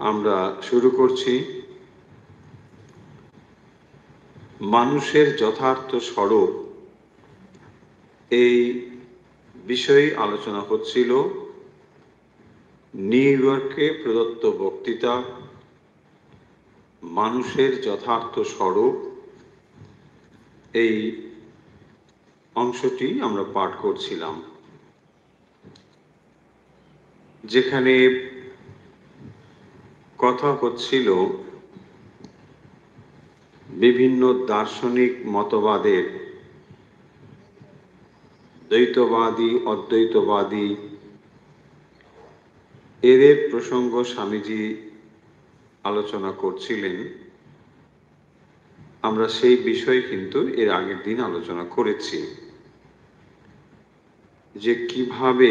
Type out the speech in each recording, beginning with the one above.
আমরা শুরু করছি মানুষের যথার্থ স্বরূপ। এই বিষয়ে আলোচনা হচ্ছিল নিউ ইয়র্কে প্রদত্ত বক্তৃতা মানুষের যথার্থ স্বরূপ। এই অংশটি আমরা পাঠ করছিলাম, যেখানে কথা হচ্ছিল বিভিন্ন দার্শনিক মতবাদের, দ্বৈতবাদী, অদ্বৈতবাদী, এদের প্রসঙ্গ স্বামীজি আলোচনা করছিলেন। আমরা সেই বিষয়ে কিন্তু এর আগের দিন আলোচনা করেছি, যে কিভাবে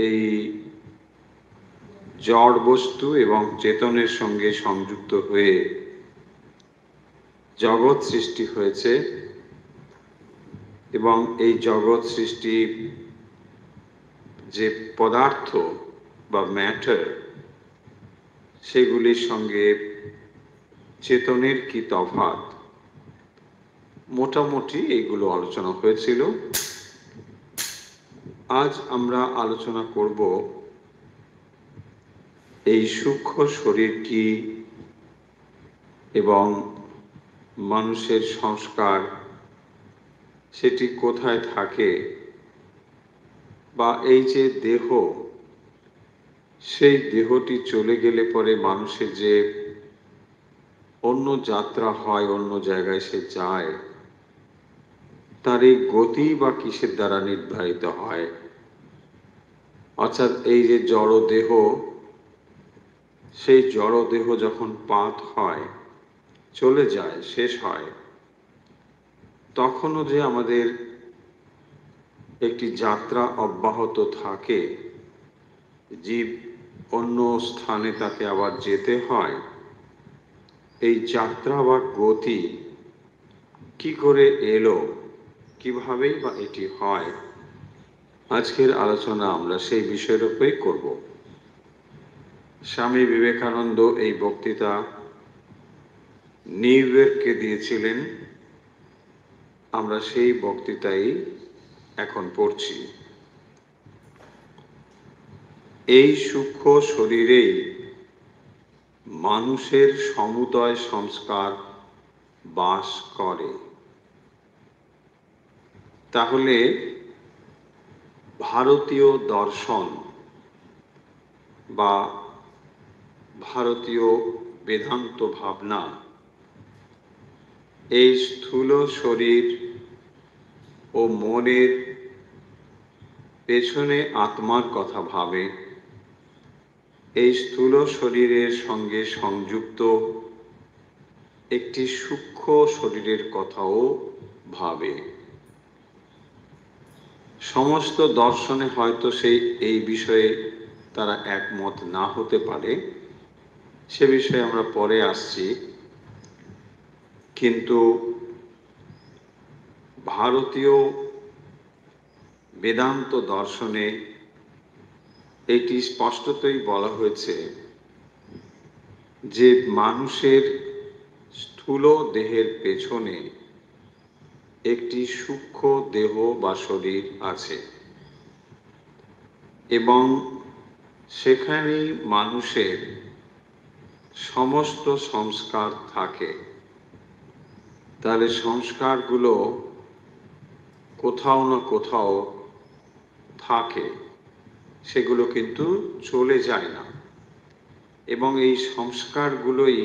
এই জড় বস্তু এবং চেতনের সঙ্গে সংযুক্ত হয়ে জগৎ সৃষ্টি হয়েছে, এবং এই জগৎ সৃষ্টি যে পদার্থ বা ম্যাটার, সেগুলির সঙ্গে চেতনের কি তফাৎ, মোটামুটি এইগুলো আলোচনা হয়েছিল। আজ আমরা আলোচনা করব এই সূক্ষ্ম শরীর কি এবং মানুষের সংস্কার সেটি কোথায় থাকে, বা এই যে দেহ, সেই দেহটি চলে গেলে পরে মানুষের যে অন্য যাত্রা হয়, অন্য জায়গায় সে যায়, তার এই গতি বা কিসের দ্বারা নির্ধারিত হয়। অর্থাৎ এই যে জড় দেহ, সেই জড় দেহ যখন পাত হয়, চলে যায়, শেষ হয়, তখনও যে আমাদের একটি যাত্রা অব্যাহত থাকে, জীব অন্য স্থানে তাকে আবার যেতে হয়। এই যাত্রা বা গতি কি করে এলো, কিভাবেই বা এটি হয়, আজকের আলোচনা আমরা সেই বিষয়ের উপরেই করব। স্বামী বিবেকানন্দ এই বক্তৃতা নিউ ইয়র্কে দিয়েছিলেন। আমরা সেই বক্তৃতাই এখন পড়ছি। এই সূক্ষ্ম শরীরেই মানুষের সমুদয় সংস্কার বাস করে। তাহলে ভারতীয় দর্শন বা ভারতীয় বেদান্ত ভাবনা এই স্থূল শরীর ও মনের পেছনে আত্মার কথা ভাবে, এই স্থূল শরীরের সঙ্গে সংযুক্ত একটি সূক্ষ্ম শরীরের কথাও ভাবে। সমস্ত দর্শনে হয়তো এই বিষয়ে তারা একমত না হতে পারে, সে বিষয়ে আমরা পরে আসছি। কিন্তু ভারতীয় বেদান্ত দর্শনে এটি স্পষ্টতই বলা হয়েছে যে মানুষের স্থূল দেহের পেছনে একটি সূক্ষ্ম দেহ বা শরীর আছে, এবং সেখানেই মানুষের সমস্ত সংস্কার থাকে। তাহলে সংস্কারগুলো কোথাও না কোথাও থাকে, সেগুলো কিন্তু চলে যায় না, এবং এই সংস্কারগুলোই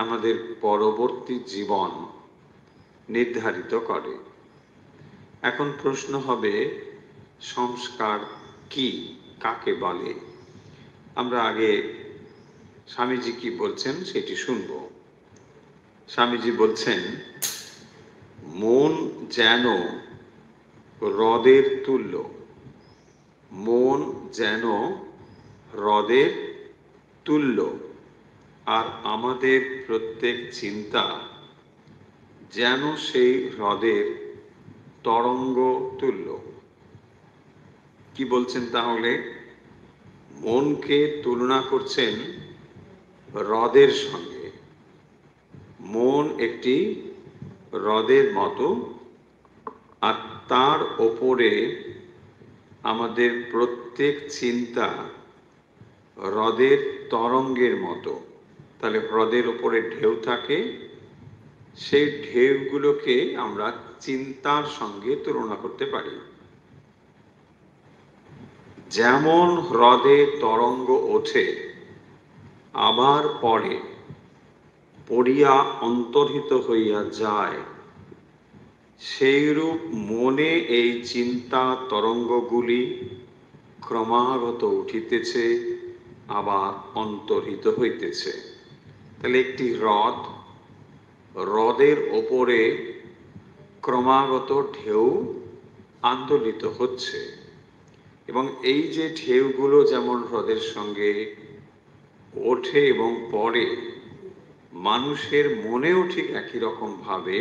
আমাদের পরবর্তী জীবন নির্ধারিত করে। এখন প্রশ্ন হবে, সংস্কার কি, কাকে বলে? আমরা আগে স্বামীজি কি বলছেন সেটি শুনব। স্বামীজি বলছেন, মন যেন হ্রদের তুল্য, মন যেন হ্রদের তুল্য, আর আমাদের প্রত্যেক চিন্তা যেন সেই হ্রদের তরঙ্গ তুল্য। কি বলছেন তাহলে? মনকে তুলনা করছেন হ্রদের সঙ্গে। মন একটি হ্রদের মতো, আর তার ওপরে আমাদের প্রত্যেক চিন্তা হ্রদের তরঙ্গের মতো। তাহলে হ্রদের ওপরে ঢেউ থাকে, সেই ঢেউগুলোকে আমরা চিন্তার সঙ্গে তুলনা করতে পারি। যেমন হ্রদে তরঙ্গ ওঠে আবার পড়ে, পড়িয়া অন্তর্হিত হইয়া যায়, সেইরূপ মনে এই চিন্তা তরঙ্গগুলি ক্রমাগত উঠিতেছে আবার অন্তর্হিত হইতেছে। তাহলে একটি হ্রদ, হ্রদের ওপরে ক্রমাগত ঢেউ আন্দোলিত হচ্ছে, এবং এই যে ঢেউগুলো যেমন হ্রদের সঙ্গে ওঠে এবং পড়ে, মানুষের মনেও ঠিক একই রকম ভাবে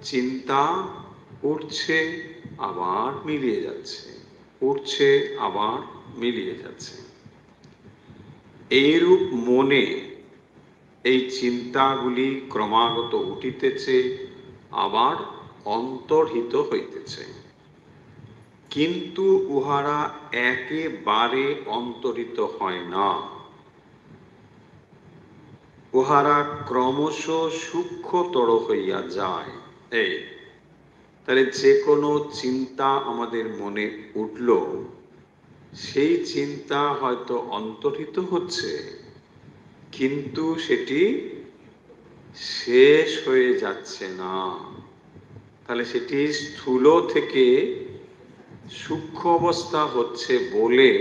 চিন্তা উঠছে আবার মিলিয়ে যাচ্ছে, উঠছে আবার মিলিয়ে যাচ্ছে। এইরূপ মনে এই চিন্তাগুলি ক্রমাগত উঠিতেছে আবার অন্তর্হিত হইতেছে, কিন্তু উহারা একেবারে অন্তর্হিত হয় না। উহারা ক্রমশ সূক্ষ্মতর হইয়া যায়। এই তাহলে যে কোনো চিন্তা আমাদের মনে উঠল, সেই চিন্তা হয়তো অন্তর্হিত হচ্ছে, কিন্তু সেটি শেষ হয়ে যাচ্ছে না। তাহলে সেটি স্থূল থেকে সূক্ষ্ম অবস্থা হচ্ছে বলে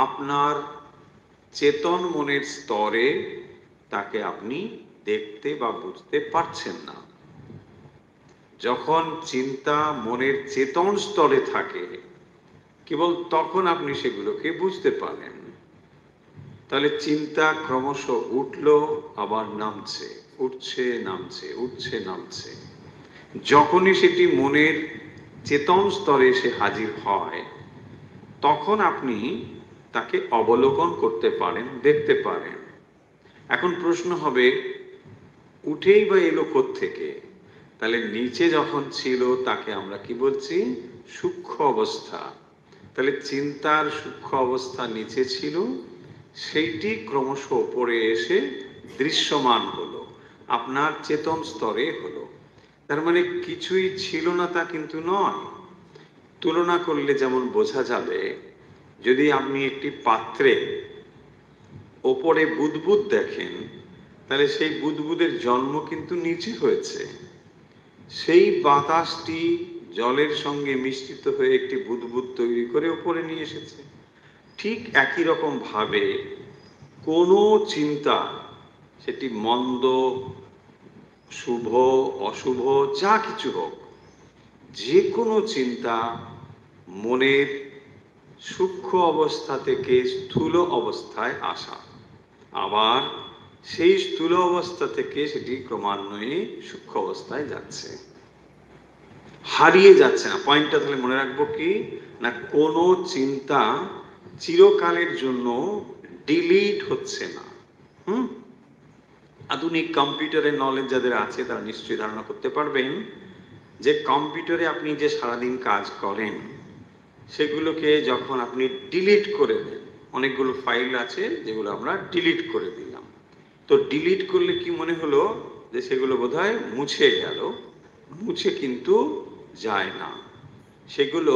আপনার চেতন মনের স্তরে তাকে আপনি দেখতে বা বুঝতে পারছেন না। যখন চিন্তা মনের চেতন স্তরে থাকে, কেবল তখন আপনি সেগুলোকে বুঝতে পারেন। তাহলে চিন্তা ক্রমশ উঠল আবার নামছে, উঠছে নামছে, উঠছে নামছে। যখনই সেটি মনের চেতন স্তরে এসে হাজির হয়, তখন আপনি তাকে অবলোকন করতে পারেন, দেখতে পারেন। এখন প্রশ্ন হবে, উঠেই বা এলো কোত্থেকে? তাহলে নিচে যখন ছিল তাকে আমরা কি বলছি? সূক্ষ্ম অবস্থা। তাহলে চিন্তার সূক্ষ্ম অবস্থা নিচে ছিল, সেইটি ক্রমশ উপরে এসে দৃশ্যমান হলো, আপনার চেতন স্তরে হলো। তার মানে কিছুই ছিল না তা কিন্তু নয়। তুলনা করলে যেমন বোঝা যাবে, যদি আপনি একটি পাত্রে ওপরে বুদবুদ দেখেন, তাহলে সেই বুদবুদের জন্ম কিন্তু নিচে হয়েছে। সেই বাতাসটি জলের সঙ্গে মিশ্রিত হয়ে একটি বুদবুদ তৈরি করে উপরে নিয়ে এসেছে। ঠিক একই রকম ভাবে কোনো চিন্তা, সেটি মন্দ, শুভ, অশুভ, যা কিছু হোক, যে কোনো চিন্তা মনের সূক্ষ্ম অবস্থা থেকে স্থূল অবস্থায় আসা, আবার সেই স্থূল অবস্থা থেকে সেটি ক্রমান্বয়ে সূক্ষ্ম অবস্থায় যাচ্ছে, হারিয়ে যাচ্ছে না। পয়েন্টটা তাহলে মনে রাখবো কি না, কোনো চিন্তা চিরকালের জন্য ডিলিট হচ্ছে না। আধুনিক কম্পিউটারের নলেজ যাদের আছে তারা নিশ্চয়ই ধারণা করতে পারবেন যে কম্পিউটারে আপনি যে সারাদিন কাজ করেন, সেগুলোকে যখন আপনি ডিলিট করে দেন, অনেকগুলো ফাইল আছে যেগুলো আমরা ডিলিট করে দিলাম, তো ডিলিট করলে কি মনে হলো যে সেগুলো বোধহয় মুছে গেল। মুছে কিন্তু যায় না, সেগুলো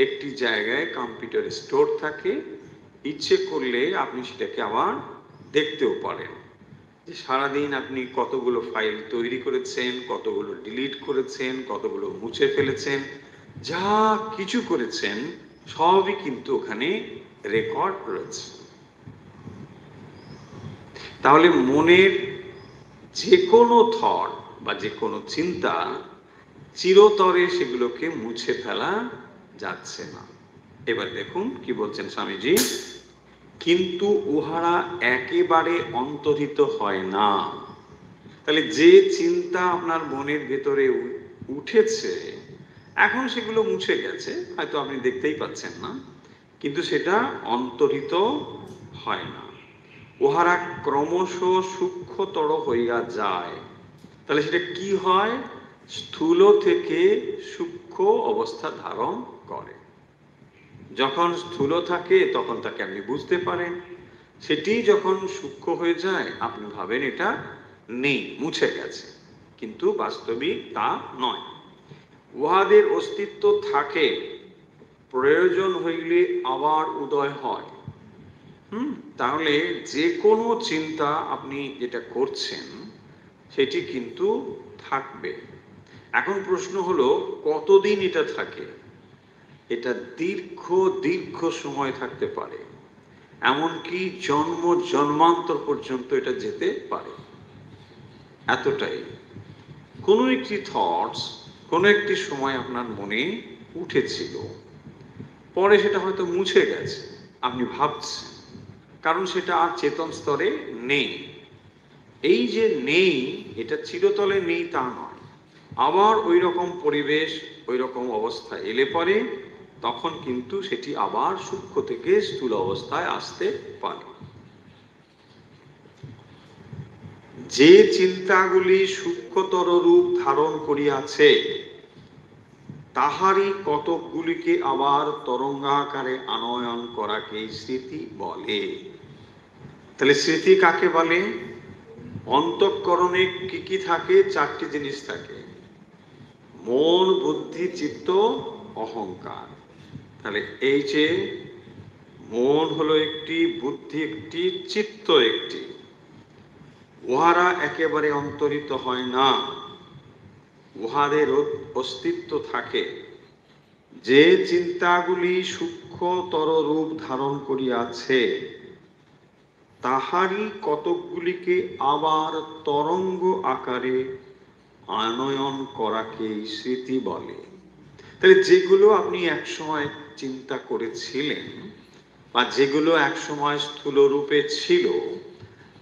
একটি জায়গায় কম্পিউটারে স্টোর থাকে। ইচ্ছে করলে আপনি সেটাকে আবার দেখতেও পারেন যে সারাদিন আপনি কতগুলো ফাইল তৈরি করেছেন, কতগুলো ডিলিট করেছেন, কতগুলো মুছে ফেলেছেন, যা কিছু করেছেন সবই কিন্তু ওখানে রেকর্ড রয়েছে। তাহলে মনের যে কোনো থট বা যে কোনো চিন্তা চিরতরে সেগুলোকে মুছে ফেলা যাচ্ছে না। এবার দেখুন কি বলছেন স্বামীজি, কিন্তু উহারা একেবারে অন্তর্হিত হয় না। তাহলে যে চিন্তা আপনার মনের ভেতরে উঠেছে, এখন সেগুলো মুছে গেছে, হয়তো আপনি দেখতেই পাচ্ছেন না, কিন্তু সেটা অন্তরিত হয় না, উহারা ক্রমশ সূক্ষ্মতর হইয়া যায়। তাহলে সেটা কি হয়? স্থূল থেকে সূক্ষ্ম অবস্থা ধারণ করে। যখন স্থূল থাকে তখন তাকে আপনি বুঝতে পারেন, সেটি যখন সূক্ষ্ম হয়ে যায় আপনি ভাবেন এটা নেই, মুছে গেছে, কিন্তু বাস্তবিক তা নয়। উহাদের অস্তিত্ব থাকে, প্রয়োজন হইলে আবার উদয় হয়। তাহলে যে কোনো চিন্তা আপনি যেটা করছেন সেটি কিন্তু থাকবে। এখন প্রশ্ন হলো কতদিন এটা থাকে? এটা দীর্ঘ দীর্ঘ সময় থাকতে পারে, এমনকি জন্ম জন্মান্তর পর্যন্ত এটা যেতে পারে। এতটাই। কোনো একটি থটস কোনো একটি সময় আপনার মনে উঠেছিল, পরে সেটা হয়তো মুছে গেছে, আপনি ভাবছেন, কারণ সেটা আর চেতন স্তরে নেই। এই যে নেই, এটা চিরতলে নেই তা নয়, আবার ওই রকম পরিবেশ ওই রকম অবস্থা এলে পরে তখন কিন্তু সেটি আবার সূক্ষ্ম থেকে স্থূল অবস্থায় আসতে পারে। যে চিন্তাগুলি সূক্ষ্মতর রূপ ধারণ করিয়াছে তাহারই কতকগুলিকে আবার তরঙ্গাকারে আনয়ন করাকে স্মৃতি বলে। তাহলে স্মৃতি কাকে বলে? অন্তঃকরণে কি কি থাকে? চারটি জিনিস থাকে: মন, বুদ্ধি, চিত্ত, অহংকার। তাহলে এই যে মন হলো একটি, বুদ্ধি একটি, চিত্ত একটি, উহারা একেবারে অন্তরিত হয় না, উহাদের অস্তিত্ব থাকে। যে চিন্তাগুলি সূক্ষ্মতর রূপ ধারণ করিয়াছে তাহারই কতকগুলিকে আবার তরঙ্গ আকারে আনয়ন করাকে স্মৃতি বলে। তাহলে যেগুলো আপনি একসময় চিন্তা করেছিলেন বা যেগুলো একসময় স্থূল রূপে ছিল,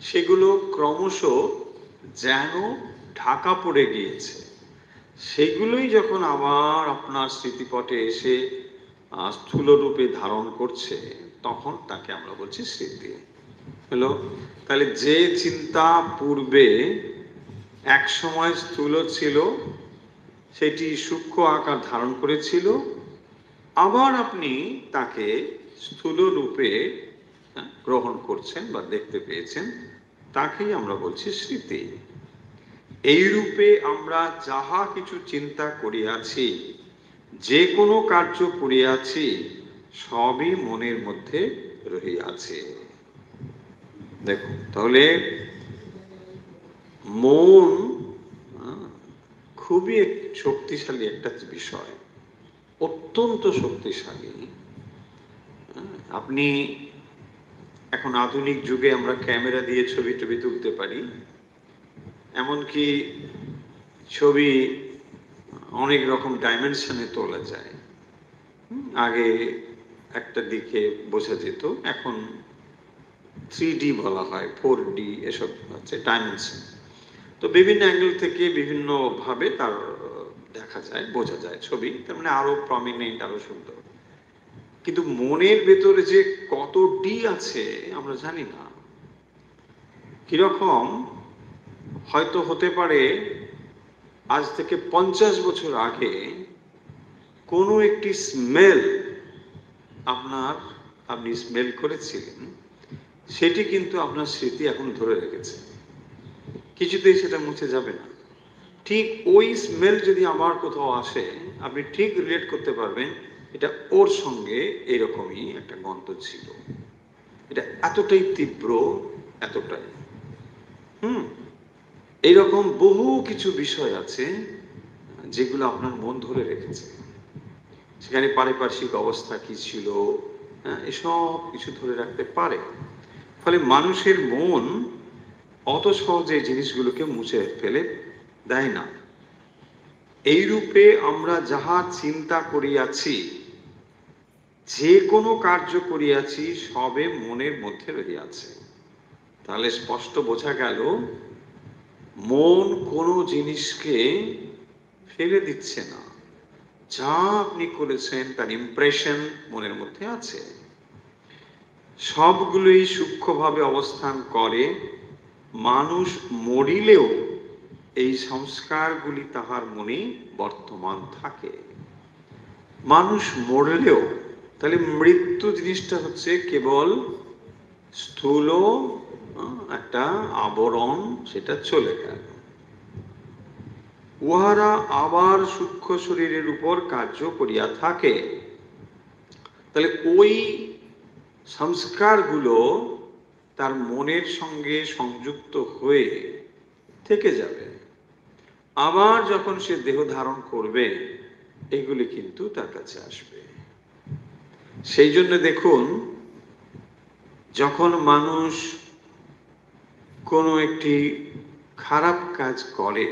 সেগুলো ক্রমশ যেন ঢাকা পড়ে গিয়েছে, সেগুলোই যখন আবার আপনার স্মৃতিপটে এসে স্থূল রূপে ধারণ করছে, তখন তাকে আমরা বলছি স্মৃতি। হলো? তাহলে যে চিন্তা পূর্বে এক সময় স্থূল ছিল, সেটি সূক্ষ্ম আকার ধারণ করেছিল, আবার আপনি তাকে স্থূল রূপে গ্রহণ করছেন বা দেখতে পেয়েছেন, তাকেই আমরা বলছি স্মৃতি। এই রূপে আমরা যাহা কিছু চিন্তা করিয়াছি, যে কোনো কার্য করিয়াছি, সবই মনের মধ্যে রহিয়াছে। দেখুন, তাহলে মন খুবই শক্তিশালী একটা বিষয়, অত্যন্ত শক্তিশালী। আপনি এখন আধুনিক যুগে আমরা ক্যামেরা দিয়ে ছবি টবি তুলতে পারি, এমনকি ছবি অনেক রকম ডাইমেনশনে তোলা যায়। আগে একটা দিকে বোঝা যেত, এখন 3D বলা হয়, 4D, এসব হচ্ছে ডাইমেনশন। তো বিভিন্ন অ্যাঙ্গেল থেকে বিভিন্ন ভাবে তার দেখা যায়, বোঝা যায় ছবি, তার মানে আরো প্রমিনেন্ট, আরো সুন্দর। কিন্তু মনের ভেতরে যে কত ডি আছে আমরা জানি না। কিরকম? হয়তো হতে পারে আজ থেকে 50 বছর আগে কোনো একটি স্মেল আপনি স্মেল করেছিলেন, সেটি কিন্তু আপনার স্মৃতি এখন ধরে রেখেছে, কিছুতেই সেটা মুছে যাবে না। ঠিক ওই স্মেল যদি আবার কোথাও আসে, আপনি ঠিক রিলেট করতে পারবেন এটা ওর সঙ্গে এরকমই একটা গন্ধ ছিল। এটা এতটাই তীব্র, এতটাই। এইরকম বহু কিছু বিষয় আছে যেগুলো আপনার মন ধরে রেখেছে। সেখানে পারিপার্শ্বিক অবস্থা কি ছিল, এসব কিছু ধরে রাখতে পারে। ফলে মানুষের মন অত সহজে জিনিসগুলোকে মুছে ফেলে দেয় না। এই রূপে আমরা যাহা চিন্তা করিয়াছি, যে কোনো কার্য করিয়াছি, সবে মনের মধ্যে রহিয়াছে। তাহলে স্পষ্ট বোঝা গেল, মন কোনো জিনিসকে ফেলে দিচ্ছে না। যা আপনি করেছেন তার ইমপ্রেশন মনের মধ্যে আছে। সবগুলোই সূক্ষ্মভাবে অবস্থান করে। মানুষ মরিলেও এই সংস্কারগুলি তাহার মনে বর্তমান থাকে। মানুষ মরলেও, তাহলে মৃত্যু জিনিসটা হচ্ছে কেবল স্থূল একটা আবরণ, সেটা চলে গেল। উহারা আবার সূক্ষ্ম শরীরের উপর কার্য করিয়া থাকে। তাহলে ওই সংস্কারগুলো তার মনের সঙ্গে সংযুক্ত হয়ে থেকে যাবে। আবার যখন সে দেহ ধারণ করবে, এগুলি কিন্তু তার কাছে আসবে। সেই জন্য দেখুন, যখন মানুষ কোনো একটি খারাপ কাজ করে,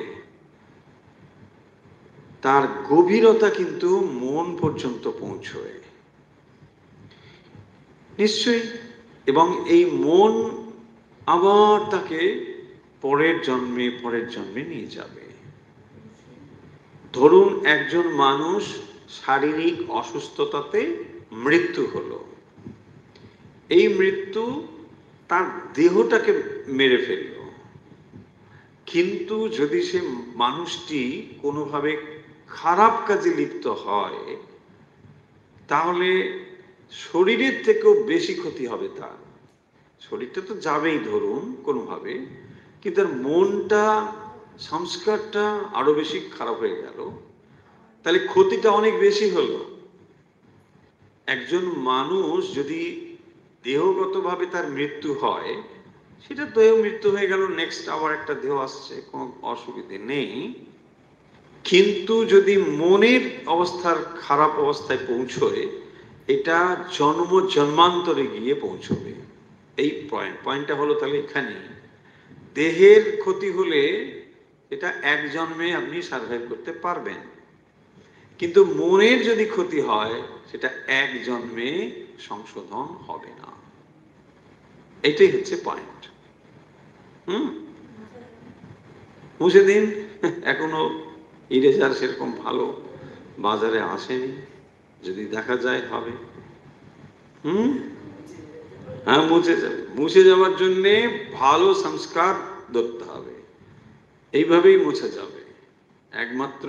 তার গভীরতা কিন্তু মন পর্যন্ত পৌঁছয় নিশ্চয়ই, এবং এই মন আবার তাকে পরের জন্মে নিয়ে যাবে। ধরুন একজন মানুষ শারীরিক অসুস্থতাতে মৃত্যু হলো, এই মৃত্যু তার দেহটাকে মেরে ফেলল, কিন্তু যদি সে মানুষটি কোনোভাবে খারাপ কাজে লিপ্ত হয়, তাহলে শরীরের থেকেও বেশি ক্ষতি হবে তার। শরীরটা তো যাবেই ধরুন কোনোভাবে, কিন্তু তার মনটা, সংস্কারটা আরো বেশি খারাপ হয়ে গেল, তাহলে ক্ষতিটা অনেক বেশি হলো। একজন মানুষ যদি দেহগতভাবে তার মৃত্যু হয়, সেটা দেহ মৃত্যু হয়ে গেল, নেক্সট আবার একটা দেহ আসছে, কোনো অসুবিধে নেই। কিন্তু যদি মনের অবস্থার খারাপ অবস্থায় পৌঁছয়, এটা জন্মান্তরে গিয়ে পৌঁছবে। এই পয়েন্টটা হলো তাহলে এখানে, দেহের ক্ষতি হলে এটা এক জন্মে আপনি সার্ভাইভ করতে পারবেন, কিন্তু মনের যদি ক্ষতি হয়, সেটা এক জন্মে সংশোধন হবে না। এটাই হচ্ছে পয়েন্ট। মুছে দিন। এখনো ইরেজার সেরকম ভালো বাজারে আসেনি, যদি দেখা যায় হবে। হ্যাঁ, মুছে যাবে। মুছে যাওয়ার জন্যে ভালো সংস্কার ধরতে হবে, এইভাবেই মুছে যাবে। একমাত্র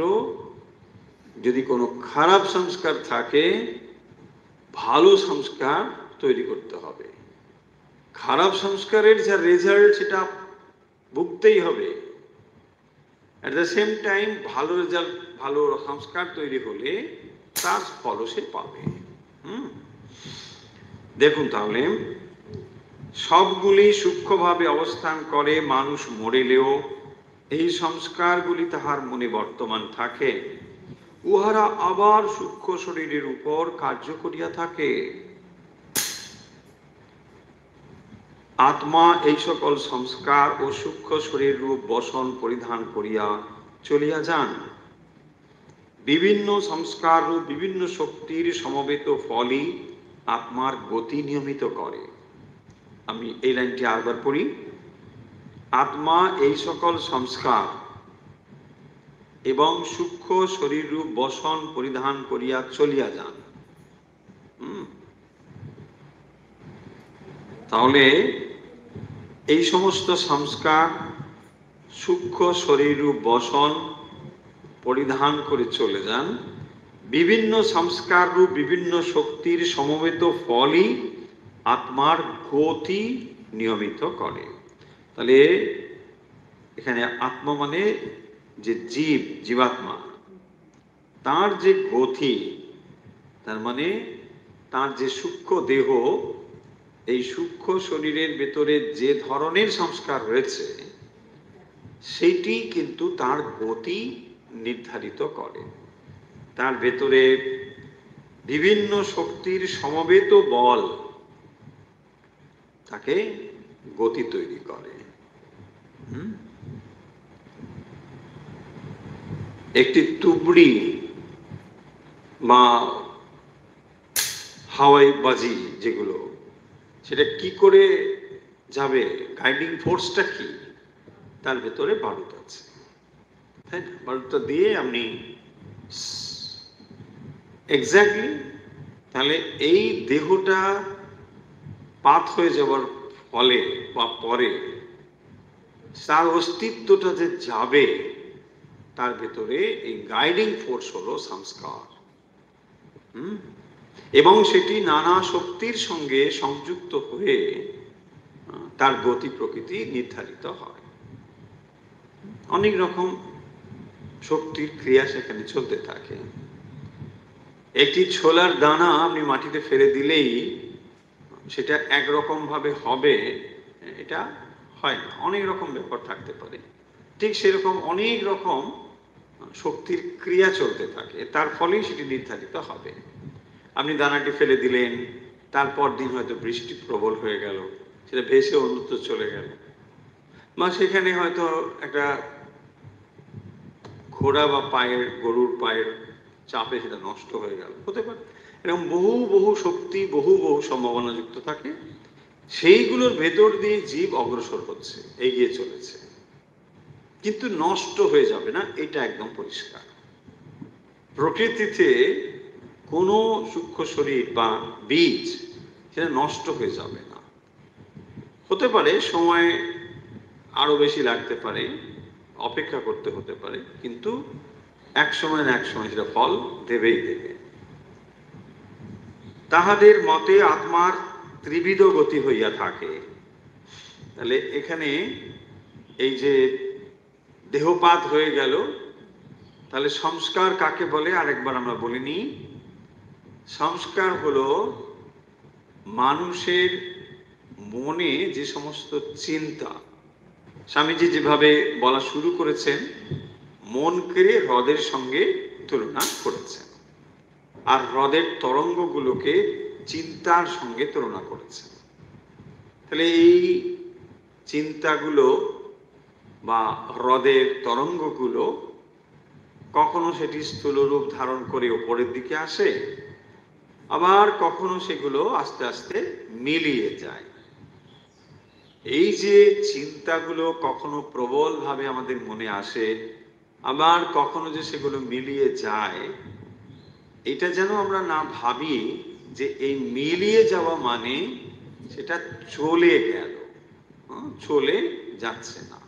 যদি কোনো খারাপ সংস্কার থাকে, ভালো সংস্কার তৈরি করতে হবে। খারাপ সংস্কারের যা রেজাল্ট, সেটা ভুগতেই হবে। অ্যাট দ্য সেম টাইম ভালো রেজাল্ট, ভালো সংস্কার তৈরি হলে তার ফলও সে পাবে। দেখুন তাহলে, সবগুলি সূক্ষ্মভাবে অবস্থান করে, মানুষ মরিলেও এই সংস্কারগুলি তাহার মনে বর্তমান থাকে। উহারা আবার সূক্ষ্ম শরীরের উপর কার্য করিয়া থাকে। আত্মা এই সকল সংস্কার ও সূক্ষ্ম শরীর রূপ বসন পরিধান করিয়া চলিয়া যান। বিভিন্ন সংস্কার রূপ বিভিন্ন শক্তির সমবেত ফলই আত্মার গতি নিয়মিত করে। আমি এই লাইনটি আরেকবার পড়ি। আত্মা এই সকল সংস্কার এবং সূক্ষ্ম শরীর রূপ বসন পরিধান করিয়া চলিয়া যান। তাহলে এই সমস্ত সংস্কার, সূক্ষ্ম শরীর রূপ বসন পরিধান করে চলে যান। বিভিন্ন সংস্কার রূপ বিভিন্ন শক্তির সমবেত ফলই আত্মার গতি নিয়মিত করে। তাহলে এখানে আত্মা মানে যে জীবাত্মা, তার যে গতি, তার মানে তার যে সূক্ষ্ম দেহ, এই সূক্ষ্ম শরীরের ভেতরে যে ধরনের সংস্কার রয়েছে, সেটি কিন্তু তার গতি নির্ধারিত করে। তার ভেতরে বিভিন্ন শক্তির সমবেত বল তাকে গতি তৈরি করে। একটি তুবড়ি বা হাওয়াই বাজি যেগুলো, সেটা কি করে যাবে, গাইডিং ফোর্সটা কি, তার ভেতরে বারুদ আছে, তাই না? বারুদটা দিয়ে আপনি এক্স্যাক্টলি, তাহলে এই দেহটা পাত হয়ে যাওয়ার ফলে বা পরে তার অস্তিত্বটা যে যাবে, তার ভেতরে এই গাইডিং ফোর্স হলো সংস্কার। এবং সেটি নানা শক্তির সঙ্গে সংযুক্ত হয়ে তার গতি প্রকৃতি নির্ধারিত হয়। অনেক রকম শক্তির ক্রিয়া সেখানে চলতে থাকে। একটি ছোলার দানা আপনি মাটিতে ফেলে দিলেই সেটা একরকম ভাবে হবে, এটা হয় না। অনেক রকম ব্যাপার থাকতে পারে। ঠিক সেরকম অনেক রকম শক্তির ক্রিয়া চলতে থাকে, তার ফলেই সেটি নির্ধারিত হবে। আপনি দানাটি ফেলে দিলেন, তারপর দিন হয়তো বৃষ্টি প্রবল হয়ে গেল, সেটা ভেসে অন্যত্র চলে গেল, বা সেখানে হয়তো একটা ঘোড়া বা গরুর পায়ের চাপে সেটা নষ্ট হয়ে গেল, হতে পারে। এরকম বহু বহু শক্তি, বহু বহু সম্ভাবনা যুক্ত থাকে। সেইগুলোর ভেতর দিয়ে জীব অগ্রসর হচ্ছে, এগিয়ে চলেছে, কিন্তু নষ্ট হয়ে যাবে না, এটা একদম পরিষ্কার। প্রকৃতিতে কোনো সূক্ষ্ম শরীর বা বীজ সেটা নষ্ট হয়ে যাবে না। হতে পারে সময় আরো বেশি লাগতে পারে, অপেক্ষা করতে হতে পারে, কিন্তু এক সময় না এক সময় সেটা ফল দেবেই দেবে। তাহাদের মতে আত্মার ত্রিবিধ গতি হইয়া থাকে। তাহলে এখানে এই যে দেহপাত হয়ে গেল, তাহলে সংস্কার কাকে বলে আরেকবার আমরা বলে নিই। সংস্কার হলো মানুষের মনে যে সমস্ত চিন্তা, স্বামীজি যেভাবে বলা শুরু করেছেন, মনকে হ্রদের সঙ্গে তুলনা করেছেন, আর হ্রদের তরঙ্গগুলোকে চিন্তার সঙ্গে তুলনা করেছেন। তাহলে এই চিন্তাগুলো বা হ্রদের তরঙ্গগুলো কখনো সেটি স্থূল রূপ ধারণ করে উপরের দিকে আসে, আবার কখনো সেগুলো আস্তে আস্তে মিলিয়ে যায়। এই যে চিন্তাগুলো কখনো প্রবল ভাবে আমাদের মনে আসে, আবার কখনো যে সেগুলো মিলিয়ে যায়, এটা যেন আমরা না ভাবি যে এই মিলিয়ে যাওয়া মানে সেটা চলে গেল, চলে যাচ্ছে না।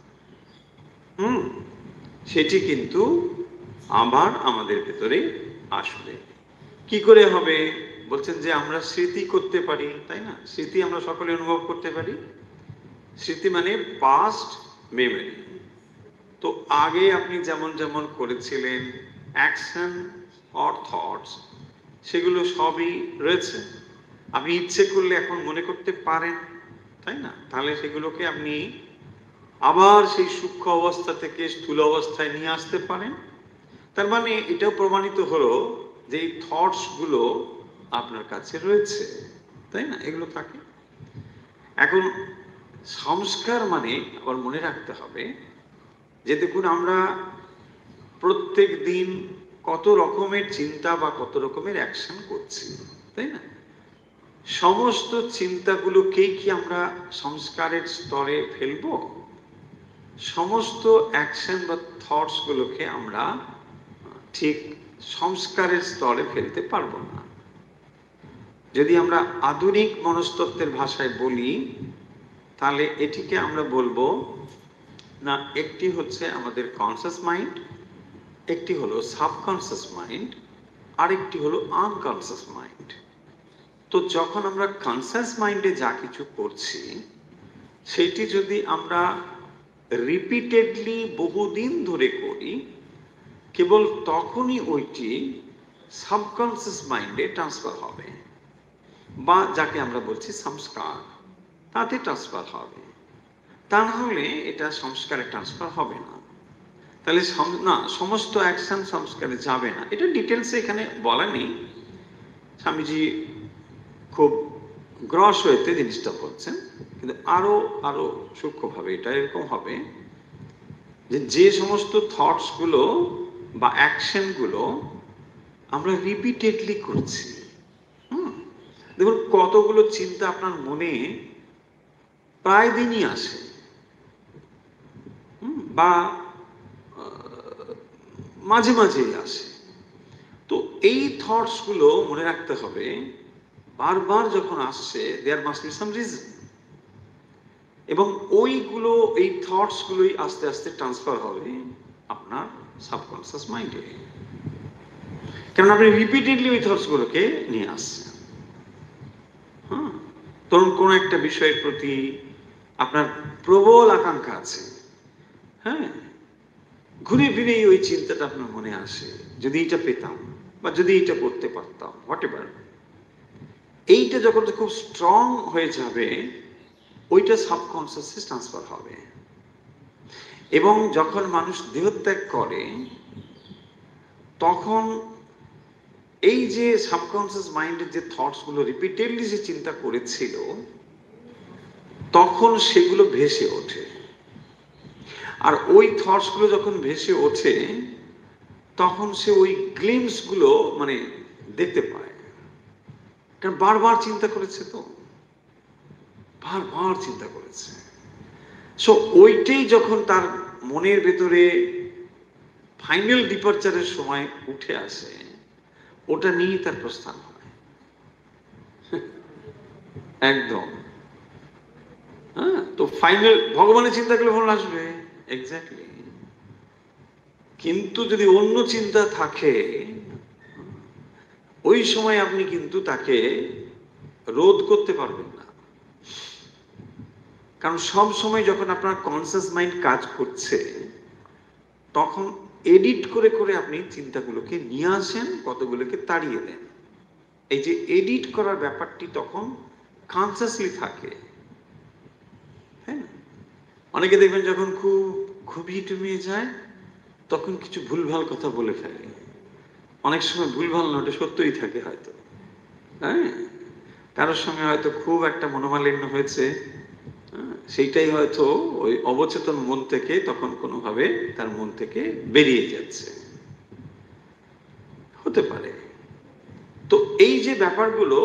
সেটি কিন্তু আবার আমাদের ভেতরে আসবে। কি করে হবে? বলছেন যে আমরা স্মৃতি করতে পারি, তাই না? স্মৃতি আমরা সকলে অনুভব করতে পারি। স্মৃতি মানে পাস্ট মেমরি। তো আগে আপনি যেমন যেমন করেছিলেন অ্যাকশন অর থটস, সেগুলো সবই রয়েছে। আপনি ইচ্ছে করলে এখন মনে করতে পারেন, তাই না? তাহলে সেগুলোকে আপনি আবার সেই সূক্ষ্ম অবস্থা থেকে স্থূল অবস্থায় নিয়ে আসতে পারেন। তার মানে এটাও প্রমাণিত হলো যে এই থটস গুলো আপনার কাছে রয়েছে, তাই না? এগুলো থাকে। এখন সংস্কার মানে আবার মনে রাখতে হবে যে দেখুন, আমরা প্রত্যেক দিন কত রকমের চিন্তা বা কত রকমের অ্যাকশন করছি, তাই না? সমস্ত চিন্তাগুলোকেই কি আমরা সংস্কারের স্তরে ফেলবো? সমস্ত অ্যাকশন বা থটস গুলোকে আমরা ঠিক সংস্কারের স্তরে ফেলতে পারবো না। যদি আমরা আধুনিক মনস্তত্ত্বের ভাষায় বলি, তাহলে এটিকে আমরা বলবো না, একটি হচ্ছে আমাদের কনসাস মাইন্ড, একটি হলো সাবকনসাস মাইন্ড, আরেকটি হলো আনকনসাস মাইন্ড। তো যখন আমরা কনসাস মাইন্ডে যা কিছু করছি, সেটি যদি আমরা রিপিটেডলি বহুদিন ধরে করি, কেবল তখনই ওইটি সাবকনসাস মাইন্ডে ট্রান্সফার হবে, বা যাকে আমরা বলছি সংস্কার, তাতে ট্রান্সফার হবে। তা না হলে এটা সংস্কারে ট্রান্সফার হবে না। তাহলে না, সমস্ত অ্যাকশন সংস্কারে যাবে না, এটা ডিটেলসে এখানে বলা নেই। স্বামীজি খুব গ্রস হয়েতে জিনিসটা বলছেন, কিন্তু আরো আরো সূক্ষ্মভাবে এটা এরকম হবে যে যে সমস্ত থটস গুলো বা অ্যাকশন গুলো আমরা রিপিটেডলি করছি, দেখুন কতগুলো চিন্তা আপনার মনে প্রায় দিনই আসে, বা মাঝে মাঝেই আসে। তো এই থটস গুলো মনে রাখতে হবে, বারবার যখন আসছে, there must be some reason, এবং ওইগুলো, এই থটস গুলোই আস্তে আস্তে ট্রান্সফার হবে আপনার সাবকনসিয়াস মাইন্ডে, কারণ আপনি রিপিটেডলি ওই থটস গুলোকে নিয়ে আসছেন। হ্যাঁ, ধরুন কোন একটা বিষয়ের প্রতি আপনার প্রবল আকাঙ্ক্ষা আছে, হ্যাঁ, ঘুরে ফিরে ওই চিন্তাটা আপনার মনে আসে, যদি এটা পেতাম বা যদি এটা করতে পারতাম, হোয়াট এভার। এইটা যখন খুব স্ট্রং হয়ে যাবে, ওইটা সাবকনসিয়াসে ট্রান্সফার হবে। এবং যখন মানুষ দেহত্যাগ করে, তখন এই যে সাবকনসিয়াস মাইন্ডের যে থটস গুলো রিপিটেডলি যে চিন্তা করেছিল, তখন সেগুলো ভেসে ওঠে। আর ওই থটস গুলো যখন ভেসে ওঠে, তখন সে ওই গ্লিমস গুলো মানে দেখতে পায়, কারণ বারবার চিন্তা করেছে, তো বারবার চিন্তা করেছে। সো ওইটাই যখন তার মনের ভেতরে ফাইনাল ডিপারচারের সময় উঠে আসে, ওটা নিয়ে তার প্রস্থান হয় একদম। হ্যাঁ, তো ফাইনাল ভগবানের চিন্তা করলে ভালো আসবে, এক্স্যাক্টলি। কিন্তু যদি অন্য চিন্তা থাকে, ওই সময় আপনি কিন্তু তাকে রোধ করতে পারবেন না, কারণ সব সময় যখন আপনার কনসিয়াস মাইন্ড কাজ করছে, তখন এডিট করে করে আপনি চিন্তাগুলোকে নিয়ে আসেন, কতগুলোকে তাড়িয়ে দেন। এই যে এডিট করার ব্যাপারটি তখন কনসিয়াসলি থাকে। হ্যাঁ, অনেকে দেখবেন যখন খুব ঘুমিয়ে টুমিয়ে যায়, তখন কিছু ভুলভাল কথা বলে ফেলে। অনেক সময় ভুলভাল না, ওটা সত্যই থাকে হয়তো। হ্যাঁ, কারোর সঙ্গে হয়তো খুব একটা মনোমালিন্য হয়েছে, সেইটাই হয়তো ওই অবচেতন মন থেকে তখন কোনোভাবে তার মন থেকে বেরিয়ে যাচ্ছে, হতে পারে। তো এই যে ব্যাপারগুলো,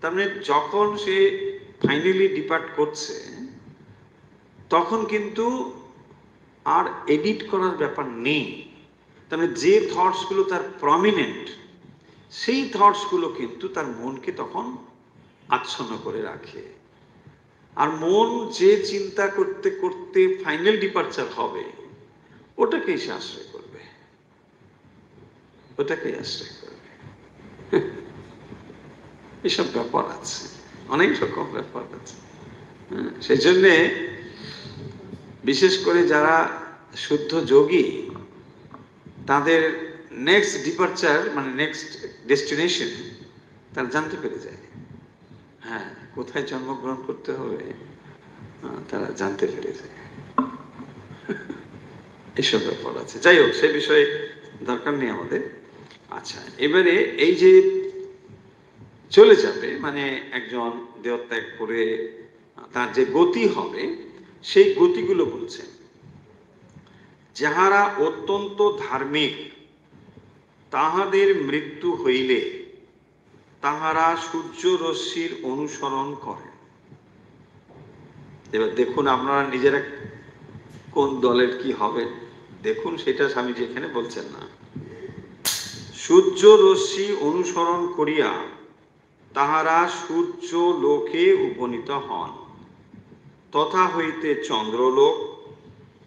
তার মানে যখন সে ফাইনালি ডিপার্ট করছে, তখন কিন্তু আর এডিট করার ব্যাপার নেই। তার মানে যে থটস গুলো তার প্রমিনেন্ট, সেই থটস গুলো কিন্তু তার মনকে তখন আচ্ছন্ন করে রাখে। আর মন যে চিন্তা করতে করতে ফাইনাল ডিপারচার হবে, ওটাকেই সে আশ্রয় করবে, ওটাকেই আশ্রয় করবে। এসব ব্যাপার আছে, অনেক রকম ব্যাপার আছে। সেই জন্যে বিশেষ করে যারা শুদ্ধ যোগী, তাদের নেক্সট ডিপারচার মানে নেক্সট ডেস্টিনেশন তারা জানতে পেরে যায়। হ্যাঁ, কোথায় জন্মগ্রহণ করতে হবে তারা জানতে পেরে যায়। এসব ব্যাপার আছে। যাই হোক, সে বিষয়ে দরকার নেই আমাদের। আচ্ছা, এবারে এই যে চলে যাবে, মানে একজন দেহত্যাগ করে তার যে গতি হবে, সেই গতিগুলো বলছেন। যাহারা অত্যন্ত ধার্মিক, তাহাদের মৃত্যু হইলে তাহারা সূর্য রশ্মির অনুসরণ করে। এবার দেখুন আপনারা নিজেরা কোন দলের কি হবে, দেখুন সেটা স্বামীজি এখানে বলছেন না। সূর্য রশ্মি অনুসরণ করিয়া তাহারা সূর্য লোকে উপনীত হন, তথা হইতে চন্দ্রলোক,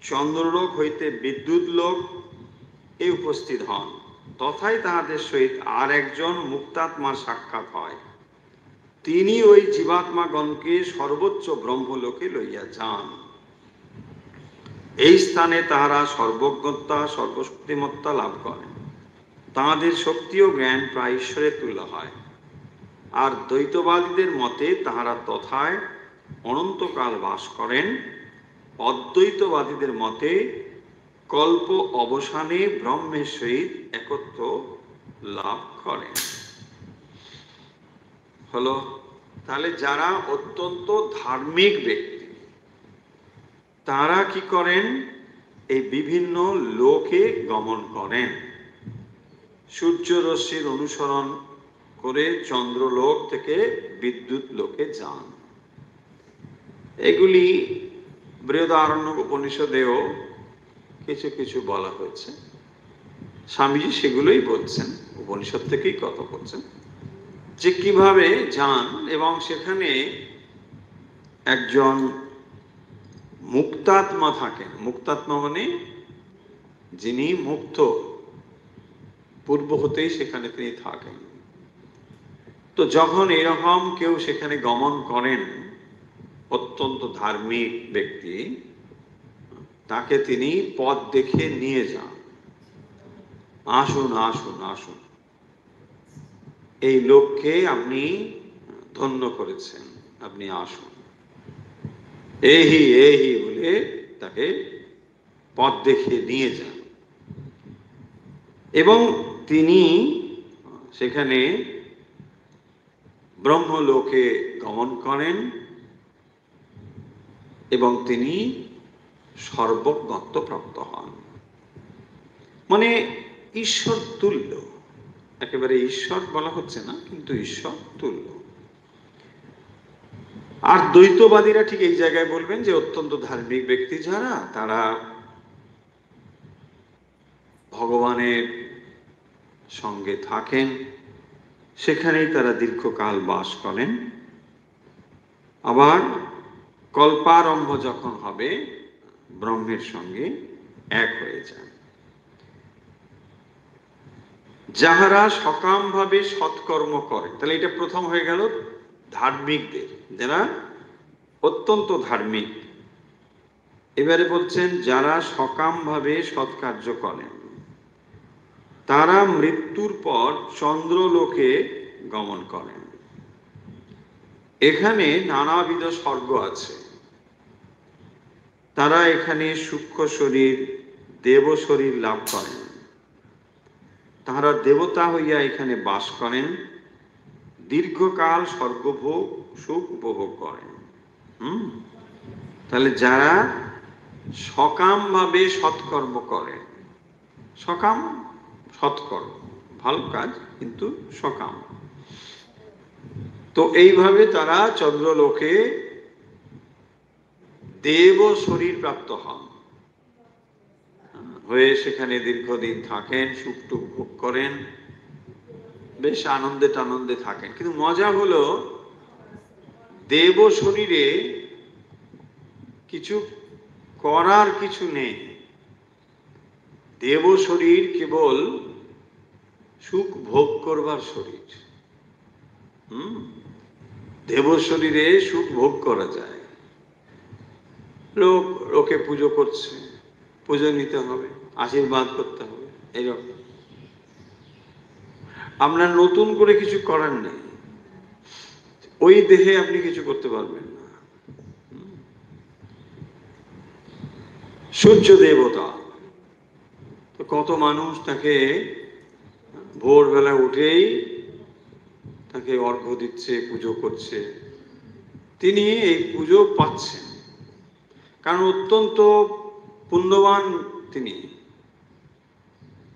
চন্দ্রলোক হইতে বিদ্যুৎ লোক এ উপস্থিত হন, তথাই তাহাদের সহিত আর একজন মুক্তাত্মার সাক্ষাৎ হয়। তিনি ওই জীবাত্মাগণকে সর্বোচ্চ ব্রহ্মলোকে লইয়া যান। এই স্থানে তাহারা সর্বজ্ঞতা, সর্বশক্তিমত্তা লাভ করেন। তাহাদের শক্তি ও জ্ঞান প্রায় ঈশ্বরের তুল্য হয়। আর দ্বৈতবাদীদের মতে তাহারা তথায় অনন্তকাল বাস করেন। অদ্বৈতবাদীদের মতে কল্প অবসানে ব্রহ্মের সহিত একত্র লাভ করেন। হলো, তাহলে যারা অত্যন্ত ধার্মিক ব্যক্তি, তারা কি করেন? এই বিভিন্ন লোকে গমন করেন, সূর্য রশ্মির অনুসরণ করে চন্দ্রলোক থেকে বিদ্যুৎ লোকে যান। এগুলি বৃহদারণ্যক উপনিষদেও কিছু কিছু বলা হয়েছে। স্বামীজি সেগুলোই বলছেন, উপনিষদ থেকেই কথা বলছেন। যে কিভাবে যান এবং সেখানে একজন মুক্তাত্মা থাকেন। মুক্তাত্মা মানে যিনি মুক্ত, পূর্ব হতেই সেখানে তিনি থাকেন। তো যখন এরকম কেউ সেখানে গমন করেন, অত্যন্ত ধার্মিক ব্যক্তি, তাকে তিনি পথ দেখে নিয়ে যান। আসুন আসুন আসুন, এই লোককে আপনি ধন্য করেছেন, আপনি আসুন, এহি এহি বলে তাকে পথ দেখিয়ে নিয়ে যান। এবং তিনি সেখানে ব্রহ্মলোকে গমন করেন এবং তিনি সর্বজ্ঞত্ব প্রাপ্ত হন। মানে ঈশ্বর তুল্য, একেবারে ঈশ্বর বলা হচ্ছে না, কিন্তু ঈশ্বর তুল্য। আর দ্বৈতবাদীরা ঠিক এই জায়গায় বলবেন যে অত্যন্ত ধার্মিক ব্যক্তি যারা, তারা ভগবানের সঙ্গে থাকেন, সেখানেই তারা দীর্ঘকাল বাস করেন। আবার কল্পারম্ভ যখন হবে, ব্রহ্মের সঙ্গে এক হয়ে যান। যাহারা সকামভাবে সৎকর্ম করে, তাহলে এটা প্রথম হয়ে গেল ধার্মিকদের, যারা অত্যন্ত ধার্মিক। এবারে বলছেন যারা সকামভাবে সৎকার্য করেন, তারা মৃত্যুর পর চন্দ্রলোকে গমন করেন। এখানে নানাবিধ স্বর্গ আছে। তারা এখানে সূক্ষ্ম শরীর, দেব শরীর লাভ করেন। তাহারা দেবতা হইয়া এখানে বাস করেন, দীর্ঘকাল স্বর্গভোগ সুখ উপভোগ করেন। তাহলে যারা সকামভাবে সৎকর্ম করে, সকাম সৎকর্ম ভালো কাজ, কিন্তু সকাম, তো এইভাবে তারা চন্দ্রলোকে দেব শরীর প্রাপ্ত হন, হয়ে সেখানে দীর্ঘদিন থাকেন, সুখ টুক ভোগ করেন, বেশ আনন্দে টানন্দে থাকেন। কিন্তু মজা হলো দেব শরীরে কিছু করার কিছু নেই। দেব শরীর কেবল সুখ ভোগ করবার শরীর। দেব শরীরে সুখ ভোগ করা যায়। লোকে পুজো করছে, পুজো নিতে হবে, আশীর্বাদ করতে হবে, এরকম। আপনার নতুন করে কিছু করার নেই, ওই দেহে আপনি কিছু করতে পারবেন না। সূর্য দেবতা, তো কত মানুষ তাকে ভোরবেলা উঠেই তাকে অর্ঘ্য দিচ্ছে, পুজো করছে। তিনি এই পুজো পাচ্ছেন কারণ অত্যন্ত পুণ্যবান, তিনি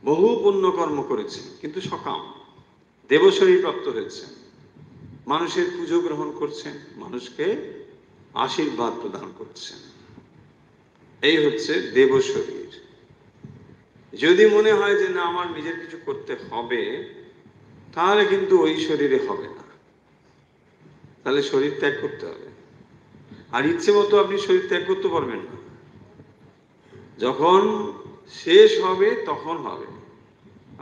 বহু পুণ্যকর্ম করেছেন, কিন্তু সকাম দেবশরীর প্রাপ্ত হয়েছেন, মানুষের পুজো গ্রহণ করছেন, মানুষকে আশীর্বাদ প্রদান করছেন। এই হচ্ছে দেবশরীর। যদি মনে হয় যে না আমার নিজের কিছু করতে হবে, তাহলে কিন্তু ওই শরীরে হবে না, তাহলে শরীর ত্যাগ করতে হবে। আর ইচ্ছে মতো আপনি শরীর ত্যাগ করতে পারবেন না, যখন শেষ হবে তখন হবে।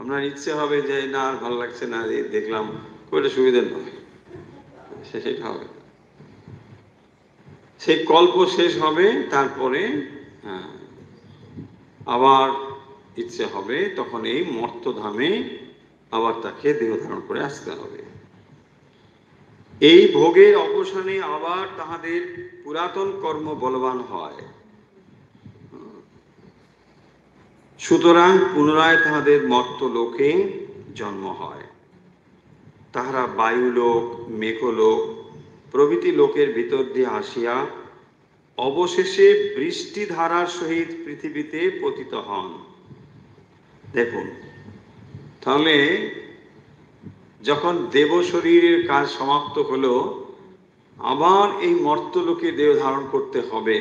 আপনার ইচ্ছে হবে যে না আর ভালো লাগছে না, দেখলাম খুব সুবিধা নয়, সেটা হবে। সেই কল্প শেষ হবে, তারপরে আবার ইচ্ছে হবে, তখন এই মর্তধামে আবার তাকে দেহ ধারণ করে আসতে হবে। এই ভোগের অবসানে আবার তাহাদের পুরাতন কর্ম বলবান হয়, সুতরাং পুনরায় তাহাদের মর্তলোকে জন্ম হয়। তাহারা বায়ুলোক, মেঘলোক প্রভৃতি লোকের ভিতর দিয়ে আসিয়া অবশেষে বৃষ্টি ধারার সহিত পৃথিবীতে পতিত হন। দেখুন, তাহলে যখন দেব শরীরের কাজ সমাপ্ত হলো, আবার এই মর্তলোকে দেহ ধারণ করতে হবে,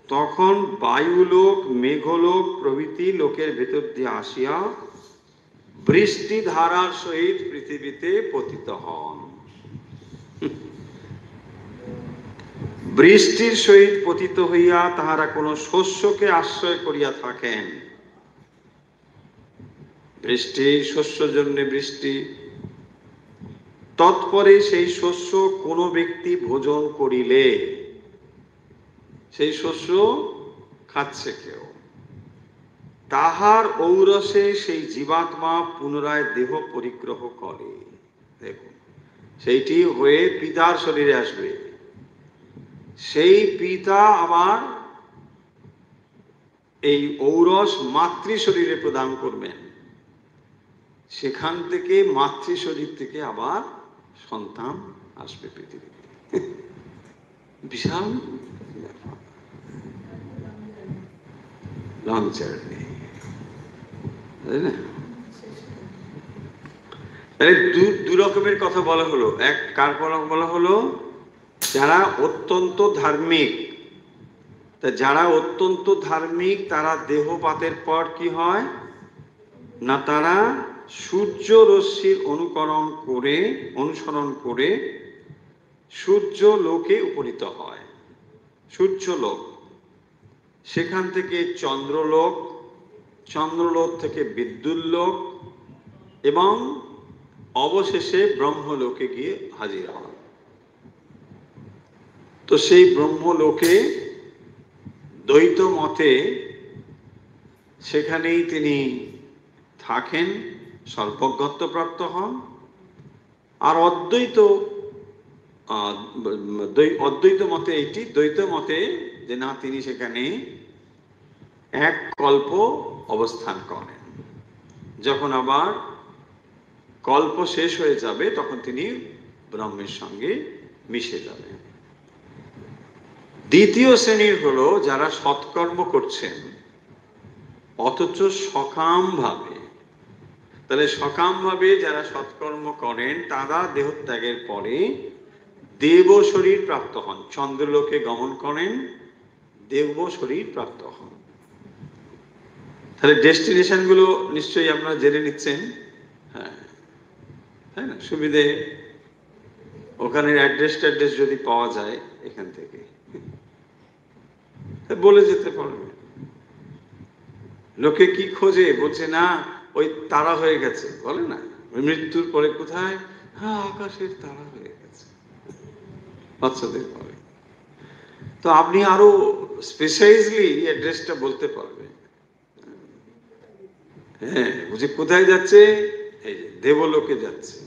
তখন বায়ুলোক, মেঘলোক প্রভৃতি লোকের ভেতর দিয়ে আসিয়া বৃষ্টি ধারার সহিত পৃথিবীতে পতিত হন। বৃষ্টির সহিত পতিত হইয়া তাহারা কোন শস্যকে আশ্রয় করিয়া থাকেন। বৃষ্টি, শস্য জন্যে বৃষ্টি, তৎপরে সেই শস্য কোন ব্যক্তি ভোজন করিলে সেই শস্য খাচ্ছে কেউ, তাহার ঔরসে সেই জীবাত্মা পুনরায় দেহ পরিগ্রহ করে। দেখুন, সেইটি হয়ে পিতার শরীরে আসবে, সেই পিতা আবার এই ঔরস মাতৃ শরীরে প্রদান করবেন, সেখান থেকে মাতৃ শরীর থেকে আবার সন্তান আসবে পৃথিবীতে। বিশাল লং জার্নি, তাই না? দু রকমের কথা বলা হলো। এক, কার বলা হলো? যারা অত্যন্ত ধার্মিক। তা যারা অত্যন্ত ধার্মিক তারা দেহপাতের পর কি হয় না, তারা সূর্য রশ্মির অনুসরণ করে সূর্য লোকে উপনীত হয়। সূর্য লোক, সেখান থেকে চন্দ্রলোক, চন্দ্রলোক থেকে বিদ্যুৎ লোক এবং অবশেষে ব্রহ্মলোকে গিয়ে হাজির হন। তো সেই ব্রহ্মলোকে দ্বৈত মতে সেখানেই তিনি থাকেন, স্বল্পজ্ঞত্ব প্রাপ্ত হন। আর অদ্বৈত মতে এইটি, দ্বৈত মতে যে না, তিনি সেখানে এক কল্প অবস্থান করেন। যখন আবার কল্প শেষ হয়ে যাবে তখন তিনি ব্রহ্মের সঙ্গে মিশে যাবেন। দ্বিতীয় শ্রেণীর হলো যারা সৎকর্ম করছেন অথচ সকাম ভাবে। তাহলে সকাম ভাবে যারা সৎকর্ম করেন তারা দেহত্যাগের পরে দেব শরীর প্রাপ্ত হন, চন্দ্রলোকে গমন করেন, দেব শরীর প্রাপ্ত হন। তাহলে ডেস্টিনেশন গুলো নিশ্চয়ই আপনারা জেনে নিচ্ছেন। হ্যাঁ, তাই না? সুবিধে ওখানে অ্যাড্রেস যদি পাওয়া যায় এখান থেকে বলে যেতে পারবে। লোকে কি খোঁজে, বলছে না ওই তারা হয়ে গেছে, বলে না মৃত্যুর পরে কোথায়? হ্যাঁ, আকাশের তারা হয়ে গেছে বাচ্চাদের পরে। তো আপনি আরো স্পেশাইজলি অ্যাড্রেসটা বলতে পারবেন। হ্যাঁ, বুঝে কোথায় যাচ্ছে? এই যে দেবলোকে যাচ্ছে,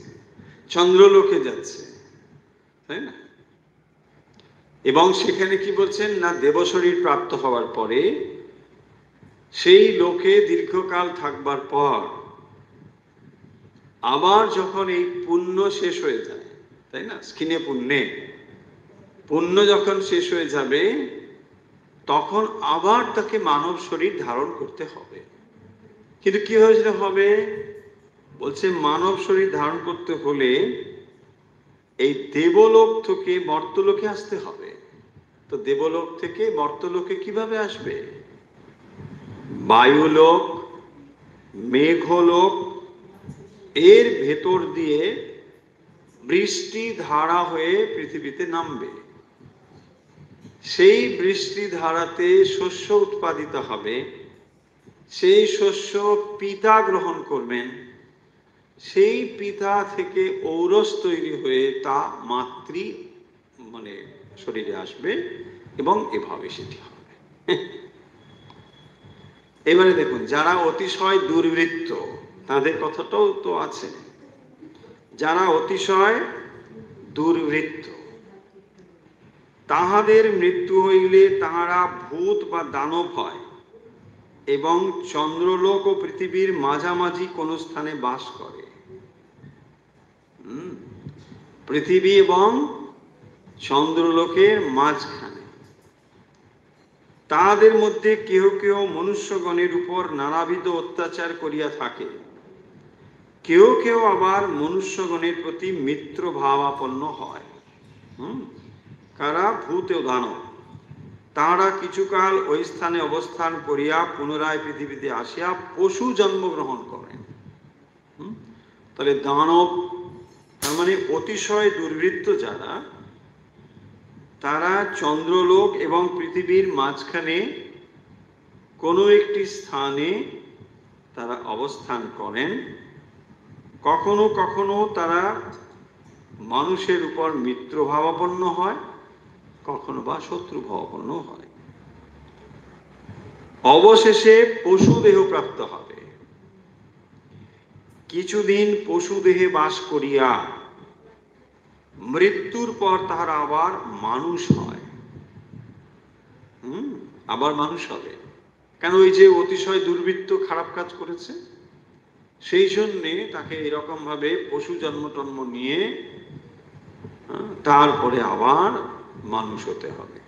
চন্দ্রলোকে যাচ্ছে, তাই না? এবং সেখানে কি বলছেন না, দেবশরীর প্রাপ্ত হওয়ার পরে সেই লোকে দীর্ঘকাল থাকবার পর আবার যখন এই পুণ্য শেষ হয়ে যায়, তাই না, স্কিনে পুণ্য যখন শেষ হয়ে যাবে তখন আবার তাকে মানব শরীর ধারণ করতে হবে। কিন্তু কি হয়েছিল হবে? বলছে মানব শরীর ধারণ করতে হলে এই দেবলোক থেকে মর্তলোকে আসতে হবে। তো দেবলোক থেকে মর্তলোকে কিভাবে আসবে? বায়ুলোক, মেঘলোক, এর ভেতর দিয়ে বৃষ্টি ধারা হয়ে পৃথিবীতে নামবে। সেই বৃষ্টি ধারাতে শস্য উৎপাদিত হবে, সেই শস্য পিতা গ্রহণ করবেন, সেই পিতা থেকে ঔরস তৈরি হয়ে তা মাতৃ শরীরে আসবে এবং এভাবে সেটি হবে। এবারে দেখুন, যারা অতিশয় দুর্বৃত্ত তাদের কথাটাও তো আছে। যারা অতিশয় দুর্বৃত্ত তাহাদের মৃত্যু হইলে তাহারা ভূত বা দানব হয় এবং চন্দ্রলোক ও পৃথিবীর মাঝামাঝি কোন স্থানে বাস করে। পৃথিবী এবং চন্দ্রলোকের মাঝখানে। তাদের মধ্যে কেউ কেউ মনুষ্যগণের উপর নানাবিধ অত্যাচার করিয়া থাকে, কেউ কেউ আবার মনুষ্যগণের প্রতি মিত্র ভাবাপন্ন হয়। কারা? ভূত ও দানব। তাহারা কিছুকাল ওই স্থানে অবস্থান করিয়া পুনরায় পৃথিবীতে আসিয়া পশু জন্মগ্রহণ করেন। তাহলে দানব তার মানে অতিশয় দুর্বৃত্ত যারা, তারা চন্দ্রলোক এবং পৃথিবীর মাঝখানে কোনো একটি স্থানে তারা অবস্থান করেন। কখনো কখনো তারা মানুষের উপর মিত্রভাবাপন্ন হয়, কখনো বা শত্রুভাবাপন্ন হয়। অবশেষে পশু দেহ প্রাপ্ত হবে। কিছুদিন পশু দেহে বাস করিয়া মৃত্যুর পর তাহারা আবার মানুষ হয়। আবার মানুষ হবে কেন? ওই যে অতিশয় দুর্বৃত্ত খারাপ কাজ করেছে, সেই জন্যে তাকে এরকম ভাবে পশু জন্ম টন্ম নিয়ে তারপরে আবার মানুষ হতে হবে।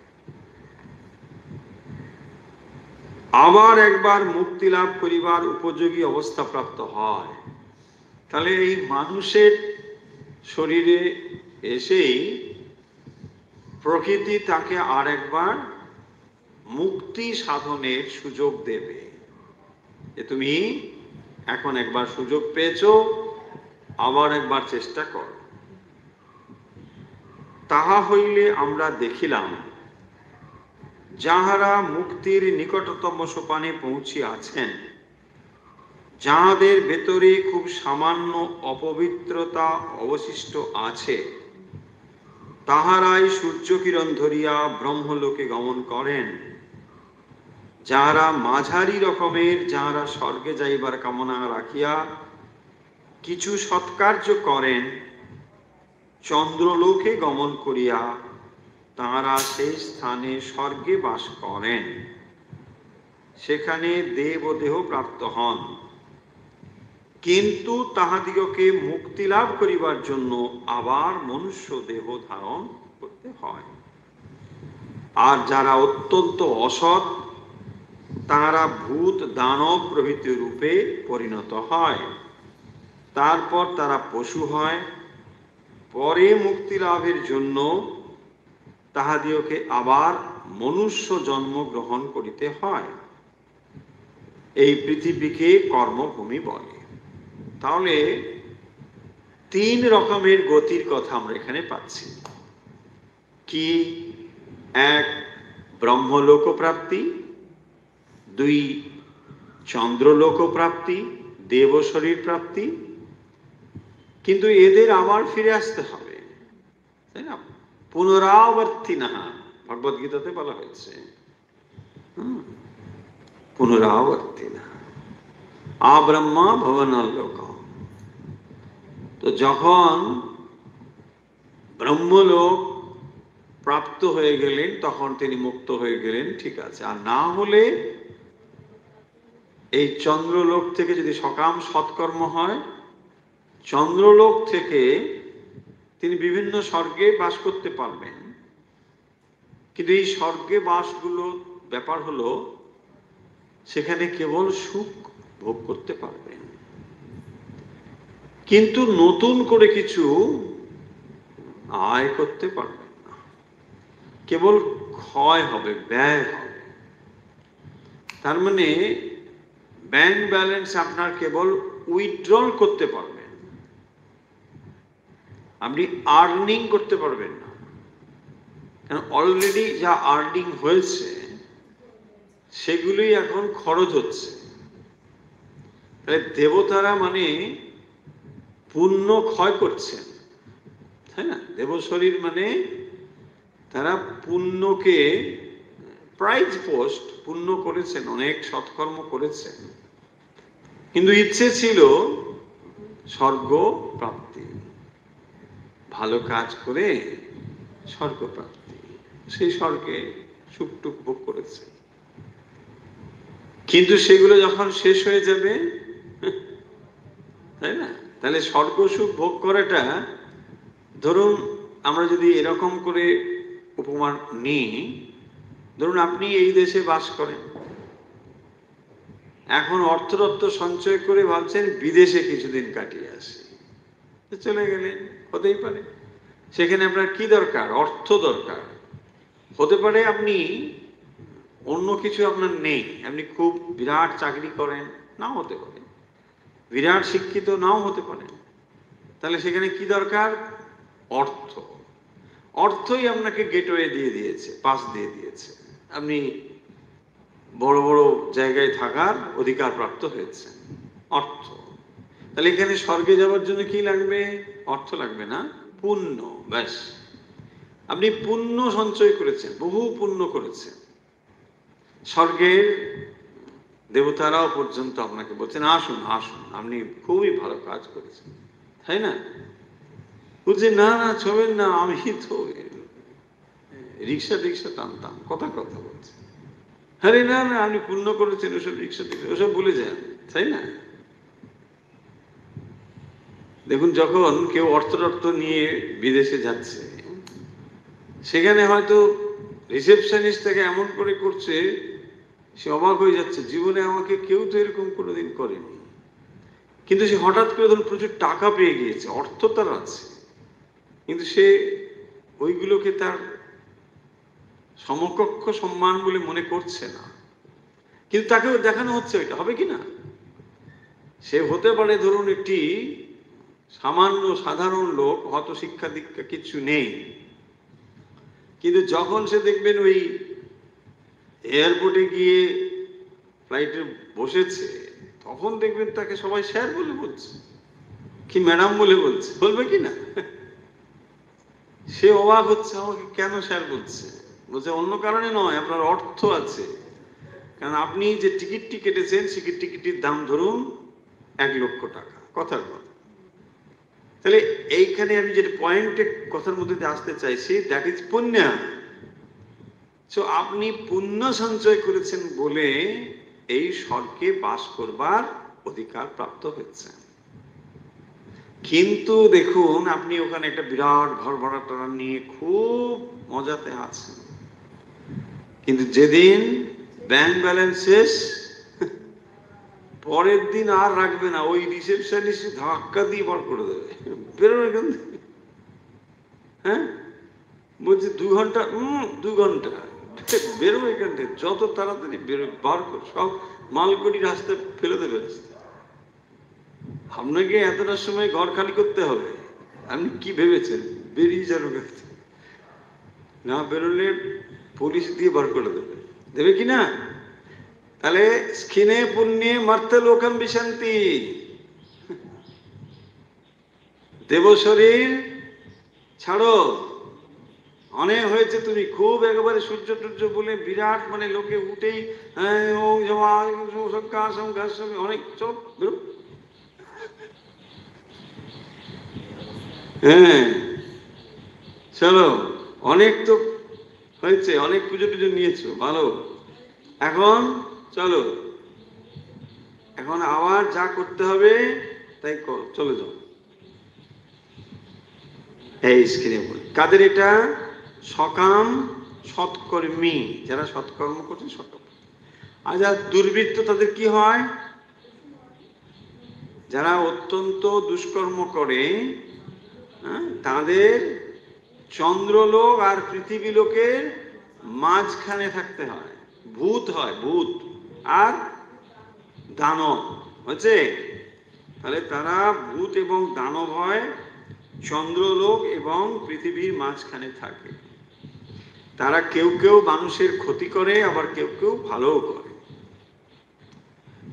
আবার একবার মুক্তি লাভ করিবার উপযোগী অবস্থা প্রাপ্ত হয়। তাহলে এই মানুষের শরীরে এসেই প্রকৃতি তাকে আর একবার মুক্তি সাধনের সুযোগ দেবে, যে তুমি এখন একবার সুযোগ পেয়েছো, আবার একবার চেষ্টা কর। তাহা হইলে আমরা দেখিলাম, যাহারা মুক্তির নিকটতম সোপানে পৌঁছিয়াছেন, যাহাদের ভেতরে খুব সামান্য অপবিত্রতা অবশিষ্ট আছে, তাহারাই সূর্যকিরণ ধরিয়া ব্রহ্মলোকে গমন করেন। যাহারা মাঝারি রকমের, যাহারা স্বর্গে যাইবার কামনা রাখিয়া কিছু সৎকার্য করেন, চন্দ্রলোকে গমন করিয়া তাহারা সেই স্থানে স্বর্গে বাস করেন, সেখানে দেবদেহ প্রাপ্ত হন। কিন্তু তাহাদিগকে মুক্তি লাভ করিবার জন্য আবার মনুষ্য দেহ ধারণ করতে হয়। আর যারা অত্যন্ত অসৎ, তাহারা ভূত দানব প্রভৃতি রূপে পরিণত হয়, তারপর তারা পশু হয়। পরে মুক্তি লাভের জন্য তাহাদিগকে আবার মনুষ্য জন্ম গ্রহণ করিতে হয়। এই পৃথিবীকে কর্মভূমি বলে। তাহলে 3 রকমের গতির কথা আমরা এখানে পাচ্ছি। কি? 1 ব্রহ্মলোক প্রাপ্তি, 2 চন্দ্রলোক প্রাপ্তি, দেব শরীর প্রাপ্তি। কিন্তু এদের আবার ফিরে আসতে হবে, তাই না? পুনরাবর্তী না, ভগবদ গীতাতে বলা হয়েছে পুনরাবর্তী না, আব্রহ্মা ভবনলোক। তো যখন ব্রহ্মলোক প্রাপ্ত হয়ে গেলেন, তখন তিনি মুক্ত হয়ে গেলেন, ঠিক আছে। আর না হলে এই চন্দ্রলোক থেকে যদি সকাম সৎকর্ম হয়, চন্দ্রলোক থেকে তিনি বিভিন্ন স্বর্গে বাস করতে পারবেন। কিন্তু এই স্বর্গে বাসগুলো ব্যাপার হলো, সেখানে কেবল সুখ ভোগ করতে পারবেন, কিন্তু নতুন করে কিছু আয় করতে পারবেন না। কেবল ক্ষয় হবে, ব্যয় হবে। তার মানে ব্যাংক ব্যালেন্স আপনার কেবল উইথড্রল করতে পারবেন, আপনি আর্নিং করতে পারবেন না। কারণ অলরেডি যা আর্নিং হয়েছে সেগুলোই এখন খরচ হচ্ছে। তাহলে দেবতারা মানে পুণ্য ক্ষয় করছেন, তাই না? দেব শরীর মানে তারা পুণ্যকে প্রাইজ পোস্ট, পুণ্য করেছেন, অনেক সৎকর্ম করেছেন, কিন্তু ইচ্ছে ছিল স্বর্গ প্রাপ্তি, ভালো কাজ করে স্বর্গ প্রাপ্তি, সেই স্বর্গে সুখটুক ভোগ করেছে। কিন্তু সেগুলো যখন শেষ হয়ে যাবে, তাই না? তাহলে স্বর্গ সুখ ভোগ করাটা, ধরুন আমরা যদি এরকম করে উপমা নিই, ধরুন আপনি এই দেশে বাস করেন, এখন অর্থরত্ন সঞ্চয় করে ভাবছেন বিদেশে কিছুদিন কাটিয়ে আসি, চলে গেলেন, হতেই পারে। সেখানে আপনার কি দরকার? অর্থ দরকার। হতে পারে আপনি অন্য কিছু আপনার নেই, আপনি খুব বিরাট চাকরি করেন, নাও হতে পারে, বিরাট শিক্ষিত নাও হতে পারে, তাহলে সেখানে কি দরকার? অর্থ। অর্থই আপনাকে গেটওয়ে দিয়ে দিয়েছে, পাস দিয়ে দিয়েছে, আপনি বড় বড় জায়গায় থাকার অধিকার প্রাপ্ত হয়েছে। অর্থ। তাহলে এখানে স্বর্গে যাওয়ার জন্য কি লাগবে? অর্থ লাগবে না, পুণ্য। ব্যাস, আপনি পুণ্য সঞ্চয় করেছেন, বহু পুণ্য করেছেন। স্বর্গের দেবতারাও পর্যন্ত আপনাকে বলছেন আসুন আসুন, আপনি খুবই ভালো কাজ করেছেন, তাই না? বলছে না না ছবেন না, আমি তো রিক্সা টিক্সা টানতাম, কথা কথা বলছে। আরে না না, আপনি পুণ্য করেছেন, ওসব রিক্সা টিক্সা ওসব ভুলে যান, তাই না? দেখুন, যখন কেউ অর্থ নিয়ে বিদেশে যাচ্ছে, সেখানে হয়তো রিসেপশনিস্ট থেকে এমন করে করছে, সে অবাক হয়ে যাচ্ছে, জীবনে আমাকে কেউ তো এরকম কোনোদিন করেনি। কিন্তু সে হঠাৎ করে ধরুন প্রচুর টাকা পেয়ে গিয়েছে, অর্থ তার আছে, কিন্তু সে ওইগুলোকে তার সমকক্ষ সম্মান বলে মনে করছে না। কিন্তু তাকেও দেখানো হচ্ছে, ওইটা হবে কি না? সে হতে পারে ধরুন একটি সামান্য সাধারণ লোক, হয়তো শিক্ষা দীক্ষা কিছু নেই, কিন্তু যখন সে দেখবেন ওই এয়ারপোর্টে গিয়ে ফ্লাইটে বসেছে, তখন দেখবেন তাকে সবাই স্যার বলে বলছে, কি ম্যাডাম বলে বলছে, বলবে কি না? সে অবাক হচ্ছে, আমাকে কেন স্যার বলছে? বলছে অন্য কারণে নয়, আপনার অর্থ আছে। কারণ আপনি যে টিকিটটি কেটেছেন, সেই টিকিটের দাম ধরুন 1,00,000 টাকা, কথার কথা। তাহলে এইখানে আমি যে পয়েন্টে কথার মধ্যে আসতে চাইছি, দ্যাট ইজ পুণ্য। সো আপনি পুণ্য সঞ্চয় করেছেন বলে এই স্বর্গে বাস করবার অধিকার প্রাপ্ত হয়েছে। কিন্তু দেখুন, আপনি ওখানে একটা বিরাট ঘর ভাড়া টাড়া নিয়ে খুব মজাতে আছেন, কিন্তু যেদিন ব্যাংক ব্যালেন্স শেষ, পরের দিন আর রাখবে না, ওই রিসেপশনিস্ট ধাক্কা দিয়ে বার করে দেবে, বেরোনো এখান থেকে। হ্যাঁ, বলছে 2 ঘন্টা, 2 ঘন্টা বেরো এখান থেকে, যত তাড়াতাড়ি বেরো, বার কর, সব মালকড়ি রাস্তায় ফেলে দেবে। আপনাকে এতটার সময় ঘর খালি করতে হবে, আপনি কি ভেবেছেন? বেরিয়ে যান, না বেরোলে পুলিশ দিয়ে বার করে দেবে, দেবে কি না? তাহলে স্কিনে পুণ্যে মারতে লোকাম বিশান্তি, দেব শরীর ছাড়ো, অনেক হয়েছে, তুমি খুব একেবারে সূর্য টুর্য বলে বিরাট, মানে লোকে উঠেই অনেক, চলো বেরো। হ্যাঁ চলো, অনেক তো হয়েছে, অনেক পুজো টুজো নিয়েছো, ভালো, এখন চলো, এখন আবার যা করতে হবে তাই করো, চলে যাও। এই স্ক্রিনে বলি, কাদের এটা? সকাম সৎকর্মী, যারা সৎকর্ম করছে সকাম। আর যারা দুর্বৃত্ত, তাদের কি হয়? যারা অত্যন্ত দুষ্কর্ম করে, তাদের চন্দ্রলোক আর পৃথিবী লোকের মাঝখানে থাকতে হয়, ভূত হয়, ভূত আর দানব, হচ্ছে। তাহলে তারা ভূত এবং দানব হয়, চন্দ্রলোক এবং পৃথিবীর মাঝখানে থাকে। তারা কেউ কেউ মানুষের ক্ষতি করে, আবার কেউ কেউ ভালোও করে।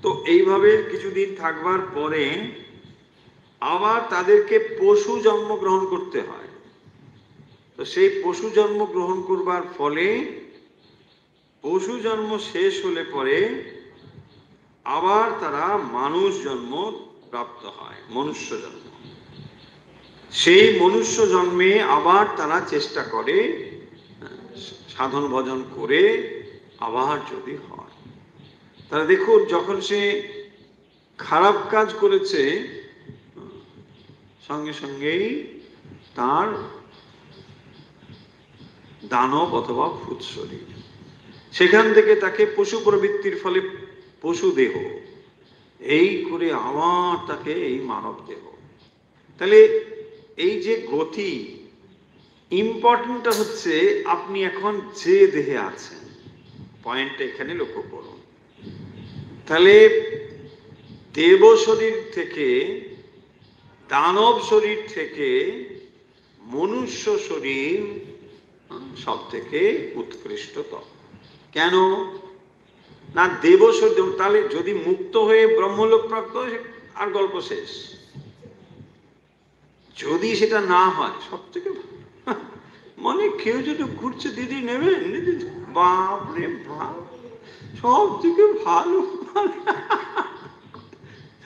তো এইভাবে কিছুদিন থাকবার পরে আবার তাদেরকে পশু জন্মগ্রহণ করতে হয়। তো সেই পশু জন্ম গ্রহণ করবার ফলে, পশু জন্ম শেষ হলে পরে আবার তারা মানুষ জন্ম প্রাপ্ত হয়, মনুষ্য জন্ম। সেই মনুষ্য জন্মে আবার তারা চেষ্টা করে, সাধন ভজন করে আবার যদি হয়। তাহলে দেখুন, যখন সে খারাপ কাজ করেছে, সঙ্গে সঙ্গেই তার দানব অথবা ভূত শরীর, সেখান থেকে তাকে পশু প্রবৃত্তির ফলে পশু দেহ, এই করে আবার তাকে এই মানব দেহ। তাহলে এই যে গতি, ইম্পর্টেন্টটা হচ্ছে আপনি এখন যে দেহে আছেন, পয়েন্টটা এখানে লক্ষ্য করুন। তাহলে দেব শরীর থেকে দানব শরীর থেকে মনুষ্য শরীর সব থেকে উৎকৃষ্টতম। কেন না? দেব শরীর, তাহলে যদি মুক্ত হয়ে ব্রহ্মলোক প্রাপ্ত হয় আর গল্প শেষ। যদি সেটা না হয় সব থেকে মানে কেউ যদি ঘুরছে, দিদি নেবেন, বাপরে বাপ, সব থেকে ভালো,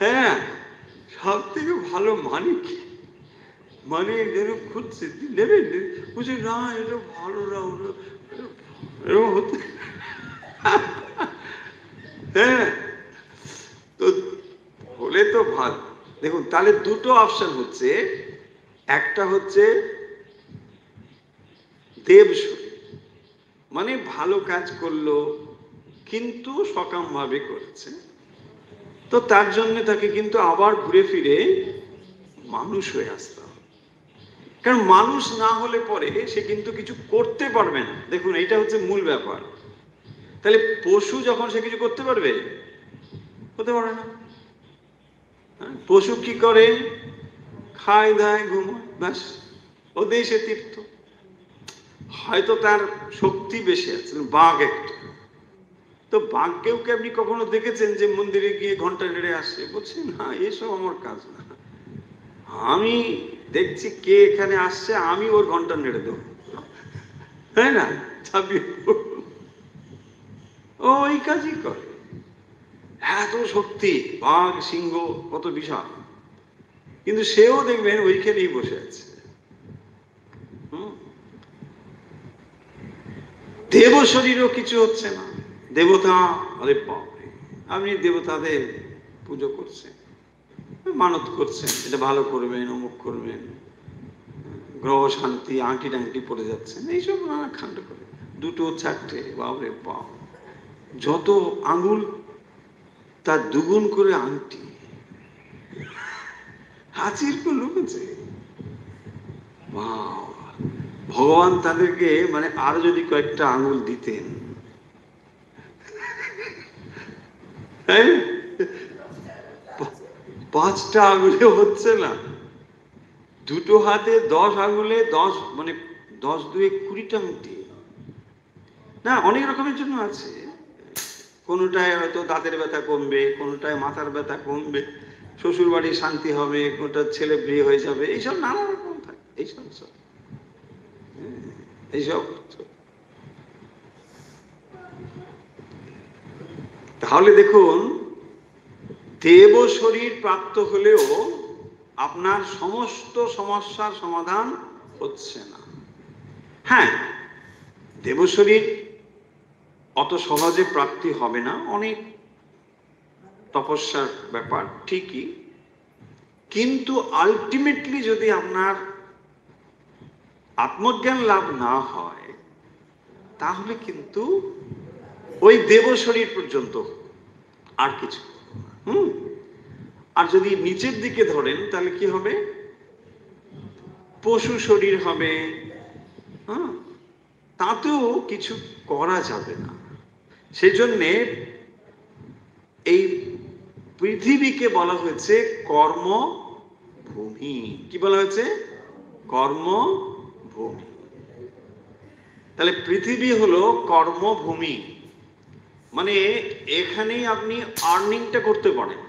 হ্যাঁ সব থেকে ভালো মানে কি, মানে খুঁজছে নেবেন, বুঝে না এটা ভালো না, এরকম হতে, হ্যাঁ তো হলে তো ভালো। দেখুন তাহলে দুটো অপশন হচ্ছে, একটা হচ্ছে দেব শরীর, মানে ভালো কাজ করলো কিন্তু সকাম ভাবে করেছে, তো তার জন্য তাকে কিন্তু আবার ঘুরে ফিরে মানুষ হয়ে আসতে হবে। কারণ মানুষ না হলে পরে সে কিন্তু কিছু করতে পারবে না। দেখুন এটা হচ্ছে মূল ব্যাপার। তাহলে পশু যখন সে কিছু করতে পারবে, হতে পারে না। পশু কি করে? খায় দায় ঘুমায়, ব্যাস, ওদের সে তৃপ্ত। হয়তো তার শক্তি বেশি আছে, বাঘ একটা, তো বাঘকেও কি আপনি কখনো দেখেছেন যে মন্দিরে গিয়ে ঘন্টা নেড়ে আসছে? বলছে না, এসব আমার কাজ না, আমি দেখছি কে এখানে আসছে, আমি ওর ঘন্টা নেড়ে দেবো, তাই না? ওই কাজই করে। এত শক্তি, বাঘ সিংহ কত বিশাল, কিন্তু সেও দেখবেন ওইখানেই বসে আছে। দেব শরীরও কিছু হচ্ছে না। দেবতা, আরে বাপরে, আপনি দেবতাদের পুজো করছেন, মানত করছেন, এটা ভালো করবেন, অমুক করবেন, গ্রহ শান্তি, আংটি টাংটি পড়ে যাচ্ছেন, এইসব নানা খান্ড করে, দুটো চারটে, বাপরে বাপ, যত আঙুল তার দুগুণ করে আংটি, হাজির লুকেছে। ভগবান তাদেরকে মানে আরো যদি কয়েকটা আঙুল দিতেন, পাঁচটা আঙুলে হচ্ছে না, দুটো হাতে 10 আঙুলে 10, মানে 10 দুয়ে 20টা আংটি না, অনেক রকমের জন্য আছে। কোনোটায় হয়তো দাঁতের ব্যথা কমবে, কোনোটায় মাথার ব্যথা কমবে, শ্বশুর বাড়ি শান্তি হবে, কোনোটা ছেলে বিয়ে হয়ে যাবে, এইসব নানা রকম থাকে, এইসব এইসব। তাহলে দেখুন, দেব শরীর প্রাপ্ত হলেও আপনার সমস্ত সমস্যার সমাধান হচ্ছে না। হ্যাঁ, দেব শরীর অত সহজে প্রাপ্তি হবে না, অনেক তপস্যার ব্যাপার ঠিকই, কিন্তু আলটিমেটলি যদি আপনার আত্মজ্ঞান লাভ না হয়, তাহলে কিন্তু ওই দেব শরীর পর্যন্ত, আর কিছু। আর যদি নিচের দিকে ধরেন তাহলে কি হবে? পশু শরীর হবে, তাতেও কিছু করা যাবে না। সেই জন্যে এই পৃথিবীকে বলা হয়েছে কর্মভূমি। কি বলা হয়েছে? কর্মভূমি। তাহলে পৃথিবী হলো কর্মভূমি, মানে এখানেই আপনি আর্নিংটা করতে পারেন।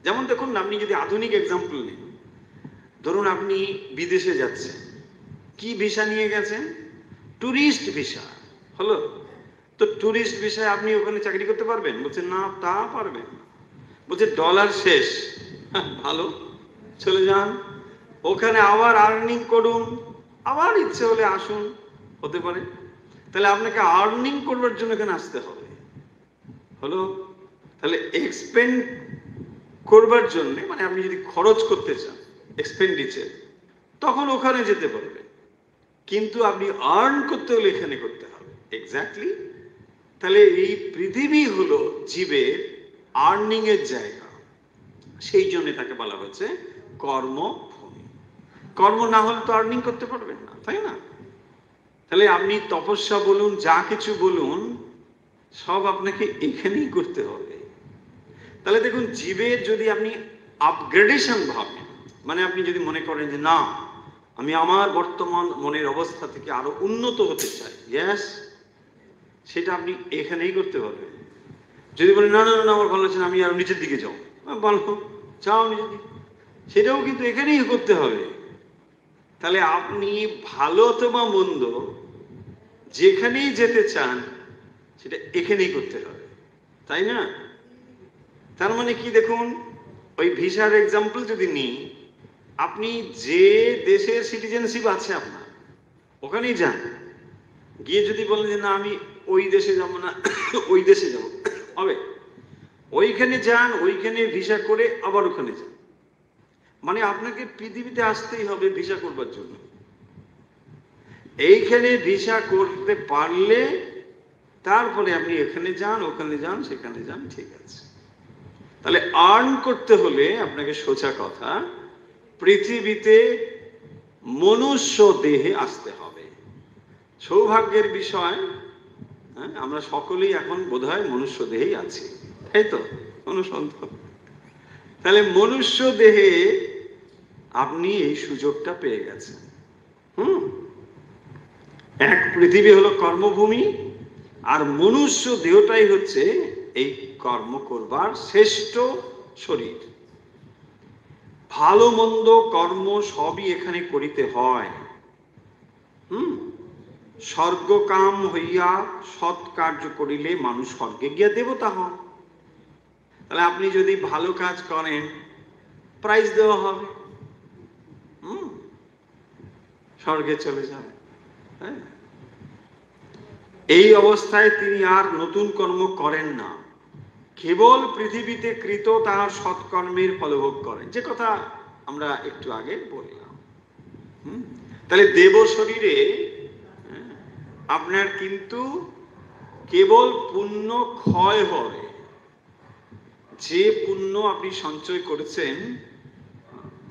যেমন দেখুন, আপনি যদি আধুনিক এক্সাম্পল নেন, ধরুন আপনি বিদেশে যাচ্ছেন, কি ভিসা নিয়ে গেছেন? ট্যুরিস্ট ভিসা, হলো তো ট্যুরিস্ট ভিসায় আপনি ওখানে চাকরি করতে পারবেন? বলছেন না, তা পারবেন না। বলছে ডলার শেষ, ভালো, চলে যান ওখানে, আবার আর্নিং করুন, আবার ইচ্ছে হলে আসুন, হতে পারে। তাহলে আপনাকে আর্নিং করবার জন্য এখানে আসতে হবে, হলো। তাহলে এক্সপেন্ড করবার জন্য, মানে আপনি যদি খরচ করতে চান, এক্সপেন্ডিচার, তখন ওখানে যেতে পারবে, কিন্তু আপনি আর্ন করতে হলে এখানে করতে হবে। এক্স্যাক্টলি। তাহলে এই পৃথিবী হলো জীবের আর্নিং এর জায়গা, সেই জন্য তাকে বলা হয়েছে কর্মভূমি। কর্ম না হলে তো আর্নিং করতে পারবেন না, তাই না? তাহলে আপনি তপস্যা বলুন, যা কিছু বলুন, সব আপনাকে এখানেই করতে হবে। তাহলে দেখুন, জীবের যদি আপনি আপগ্রেডেশন ভাবেন, মানে আপনি যদি মনে করেন যে না, আমি আমার বর্তমান মনের অবস্থা থেকে আরো উন্নত হতে চাই, ইয়েস, সেটা আপনি এখানেই করতে পারবেন। যদি বলেন না না না আমার ভালো লাগছে না, আমি আরো নিচের দিকে যাও, ভালো, যাও নিচের দিকে, সেটাও কিন্তু এখানেই করতে হবে। তাহলে আপনি ভালো অথবা মন্দ যেখানেই যেতে চান সেটা এখানেই করতে হবে, তাই না? তার মানে কি, দেখুন, ওই ভিসার এক্সাম্পল যদি নিই, আপনি যে দেশের সিটিজেনশিপ আছে আপনার, ওখানেই যান। গিয়ে যদি বলেন যে না আমি ওই দেশে যাবো না, ওই দেশে যাবো, হবে? ওইখানে যান, ওইখানে ভিসা করে আবার ওখানে যান। মানে আপনাকে পৃথিবীতে আসতেই হবে ভিসা করবার জন্য। এইখানে ভিসা করতে পারলে তারপরে আপনি এখানে যান, ওখানে যান, সেখানে যান, ঠিক আছে। তাহলে আর্ন করতে হলে আপনাকে সোজা কথা পৃথিবীতে মনুষ্য দেহে আসতে হবে। সৌভাগ্যের বিষয়, আমরা সকলেই এখন বোধহয় মনুষ্য দেহেই আছি, তাই তো? কোনো সন্দেহ? তাহলে মনুষ্য দেহে আপনি এই সুযোগটা পেয়ে গেছেন। এক পৃথিবী হলো কর্মভূমি, আর মনুষ্য দেহটাই হচ্ছে এই কর্ম করবার শ্রেষ্ঠ শরীর। ভালো মন্দ কর্ম সবই এখানে করিতে হয়। স্বর্গকাম হইয়া সৎ কার্য করিলে মানুষ স্বর্গে গিয়া দেবতা হন। তাহলে আপনি যদি ভালো কাজ করেন, প্রাইজ দেওয়া হবে, স্বর্গে চলে যাবে। হ্যাঁ, এই অবস্থায় তিনি আর নতুন কর্ম করেন না, কেবল পৃথিবীতে কৃত তাহার সৎকর্মের ফলভোগ করেন, যে কথা আমরা একটু আগে বললাম। তাহলে দেব শরীরে আপনার কিন্তু কেবল পুণ্য ক্ষয় হবে। যে পুণ্য আপনি সঞ্চয় করেছেন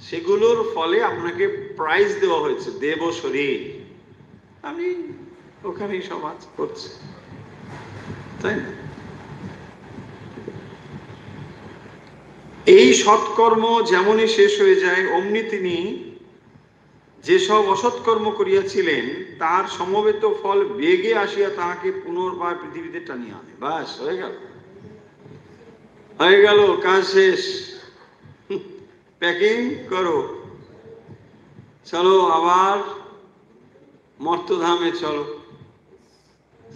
সেগুলোর ফলে আপনাকে প্রাইজ দেওয়া হয়েছে, দেব শরীর। আমি ওখানেই সমাজ করছি, তাই না? এই সৎকর্ম যেমনই শেষ হয়ে যায়, অমনি তিনি যেসব অসৎকর্ম করিয়াছিলেন তার সমবেত ফল বেগে আসিয়া তাহাকে পুনর্বার পৃথিবীতে টানিয়া আনে। বাস, হয়ে গেল, হয়ে গেল, কাজ শেষ, প্যাকিং করো, চলো আবার মর্তধামে চলো।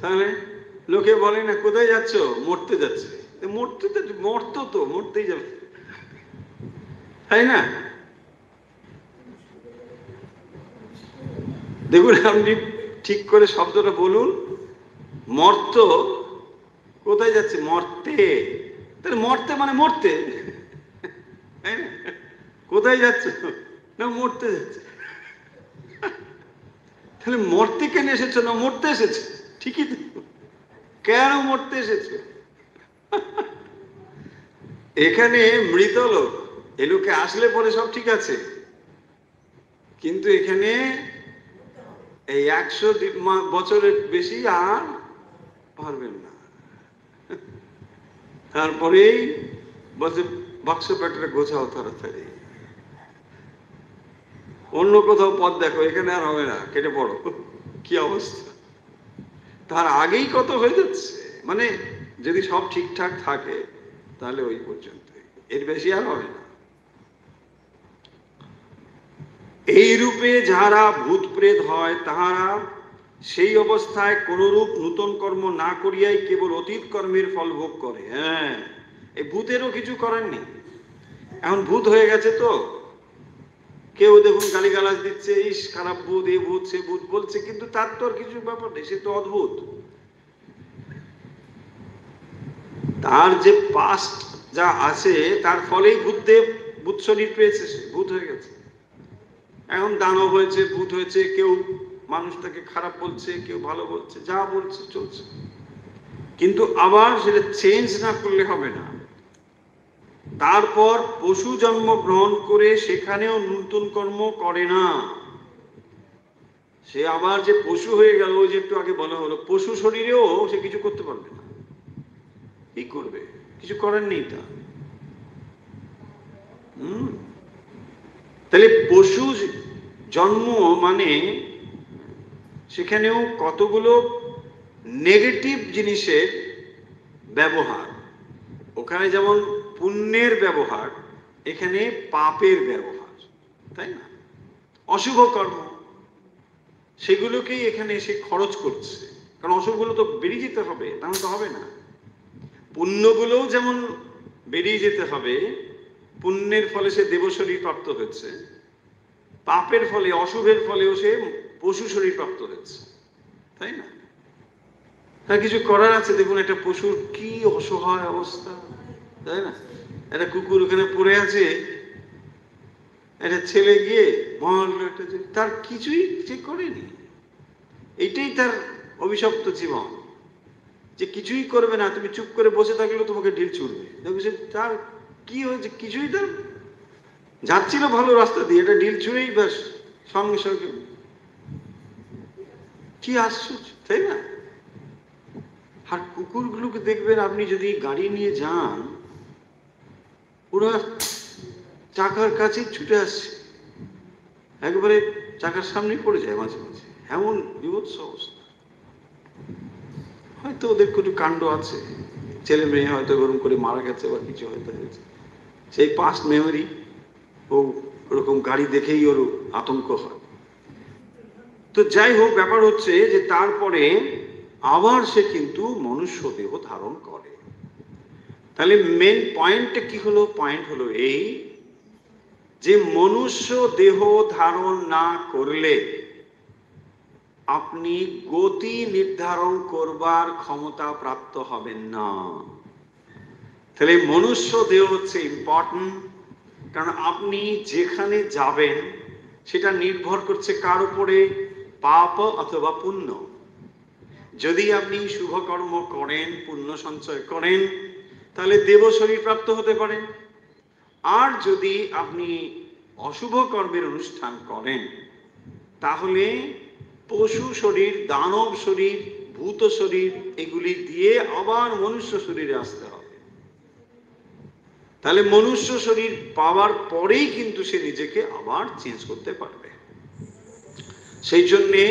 তাহলে লোকে বলে না কোথায় যাচ্ছ? মরতে যাচ্ছে। মরতে তো মরতেই যাবে, তাই না? দেখুন, আপনি ঠিক করে শব্দটা বলুন, মর্ত কোথায় যাচ্ছে? মরতে। তাহলে মরতে মানে মরতে, তাই না? কোথায় যাচ্ছে? না, মরতে যাচ্ছে। তাহলে মরতে কেন এসেছো? না, মরতে এসেছে। ঠিকই তো, কেন মরতে এসেছে? এখানে মৃত লোক, এ লোকে আসলে পরে সব ঠিক আছে, কিন্তু এখানে এই 100 বছরের বেশি আর পারবেন না। তারপরেই বলছে বাক্স প্যাটটা গোছাও তাড়াতাড়ি, অন্য কোথাও পথ দেখো, এখানে আর হবে না, কেটে পড়ো। কি অবস্থা! তার আগেই কত হয়ে যাচ্ছে। মানে যদি সব ঠিকঠাক থাকে তাহলে ওই পর্যন্ত, এর বেশি আর হবে না। এই রূপে যাহারা ভূত প্রেত হয় তাহারা সেই অবস্থায় কোনরূপ নূতন কর্ম না করিয়াই কেবল অতীত কর্মের ফল ভোগ করে। হ্যাঁ, এই ভূতেরও কিছু করেননি, এখন ভূত হয়ে গেছে তো কেউ দেখুন গালিগালাজ দিচ্ছে, ইস খারাপ ভূত, এ ভূত, সে ভূত বলছে, কিন্তু তার তো আর কিছু ব্যাপার নেই, সে তো অদ্ভুত। তার যে পাস্ট যা আছে তার ফলেই ভূত শরীর পেয়েছে, সে ভূত হয়ে গেছে। এখন দানব হয়েছে, ভূত হয়েছে, কেউ মানুষ তাকে খারাপ বলছে, কেউ ভালো বলছে, যা বলছে চলছে, কিন্তু আবার সেটা চেঞ্জ না করলে হবে না। তারপর পশু জন্ম গ্রহণ করে সেখানেও নতুন কর্ম করে না, সে আবার যে পশু হয়ে গেল, যে একটু আগে বলা হলো, পশু শরীরেও সে কিছু করতে পারবে না। কি করবে? কিছু করার নেই তা। তাহলে পশু জন্ম মানে সেখানেও কতগুলো নেগেটিভ জিনিসের ব্যবহার। ওখানে যেমন পুণ্যের ব্যবহার, এখানে পাপের ব্যবহার, তাই না? অশুভ কর্ম, সেগুলোকেই এখানে এসে খরচ করছে, কারণ অশুভগুলো তো বেরিয়ে যেতে হবে, তাহলে তো হবে না। পুণ্যগুলোও যেমন বেরিয়ে যেতে হবে, পুণ্যের ফলে সে দেব শরীর প্রাপ্ত হয়েছে, পাপের ফলে, অশুভের ফলেও সে পশু শরীর প্রাপ্ত হয়েছে, তাই না? তার কিছু করার আছে। দেখুন একটা পশুর কি অসহায় অবস্থা, তাই না? একটা কুকুর ওখানে পড়ে আছে, একটা ছেলে গিয়ে মরল, একটা তার কিছুই সে করেনি। এইটাই তার অভিশপ্ত জীবন, যে কিছুই করবে না, তুমি চুপ করে বসে থাকলেও তোমাকে ঢিল ছুড়বে। দেখো সে তার কি হয়েছে, কিছুই, তার যাচ্ছিল ভালো রাস্তা দিয়ে, এটা ঢিল ছুঁড়েই ব্যাস সঙ্গে সঙ্গে। কি আশ্চর্য, তাই না? আর কুকুরগুলোকে দেখবেন আপনি যদি গাড়ি নিয়ে যান, ওরা চাকার কাছে ছুটে আসছে, একবারে চাকার সামনে পড়ে যায় মাঝে মাঝে, এমন বিভৎস অবস্থা। হয়তো ওদের কোনো কাণ্ড আছে, ছেলে মেয়ে হয়তো ওরকম করে মারা গেছে বা কিছু হয়তো হয়েছে, সেই পাস্ট মেমোরি, ও ওরকম গাড়ি দেখেই ওর আতঙ্ক হয়। তো যাই হোক, ব্যাপার হচ্ছে যে তারপরে আবার সে কিন্তু মনুষ্য দেহ ধারণ করে। তাহলে মেন পয়েন্টটা কি হলো? পয়েন্ট হলো এই যে মনুষ্য দেহ ধারণ না করলে আপনি গতি নির্ধারণ করবার ক্ষমতা প্রাপ্ত হবেন না। তাহলে মনুষ্য দেহ হচ্ছে ইম্পর্টেন্ট, কারণ আপনি যেখানে যাবেন সেটা নির্ভর করছে কার উপরে? পাপ অথবা পুণ্য। যদি আপনি শুভ কর্ম করেন, পুণ্য সঞ্চয় করেন, তাহলে দেব শরীর প্রাপ্ত হতে পারেন। আর যদি আপনি অশুভ কর্মের অনুষ্ঠান করেন, তাহলে পশু শরীর, দানব শরীর, ভূত শরীর, এগুলি দিয়ে আবার মনুষ্য শরীরে আসতে হবে। তাহলে মনুষ্য শরীর পাওয়ার পরেই কিন্তু সে নিজেকে আবার চেঞ্জ করতে পারবে। সেই জন্যে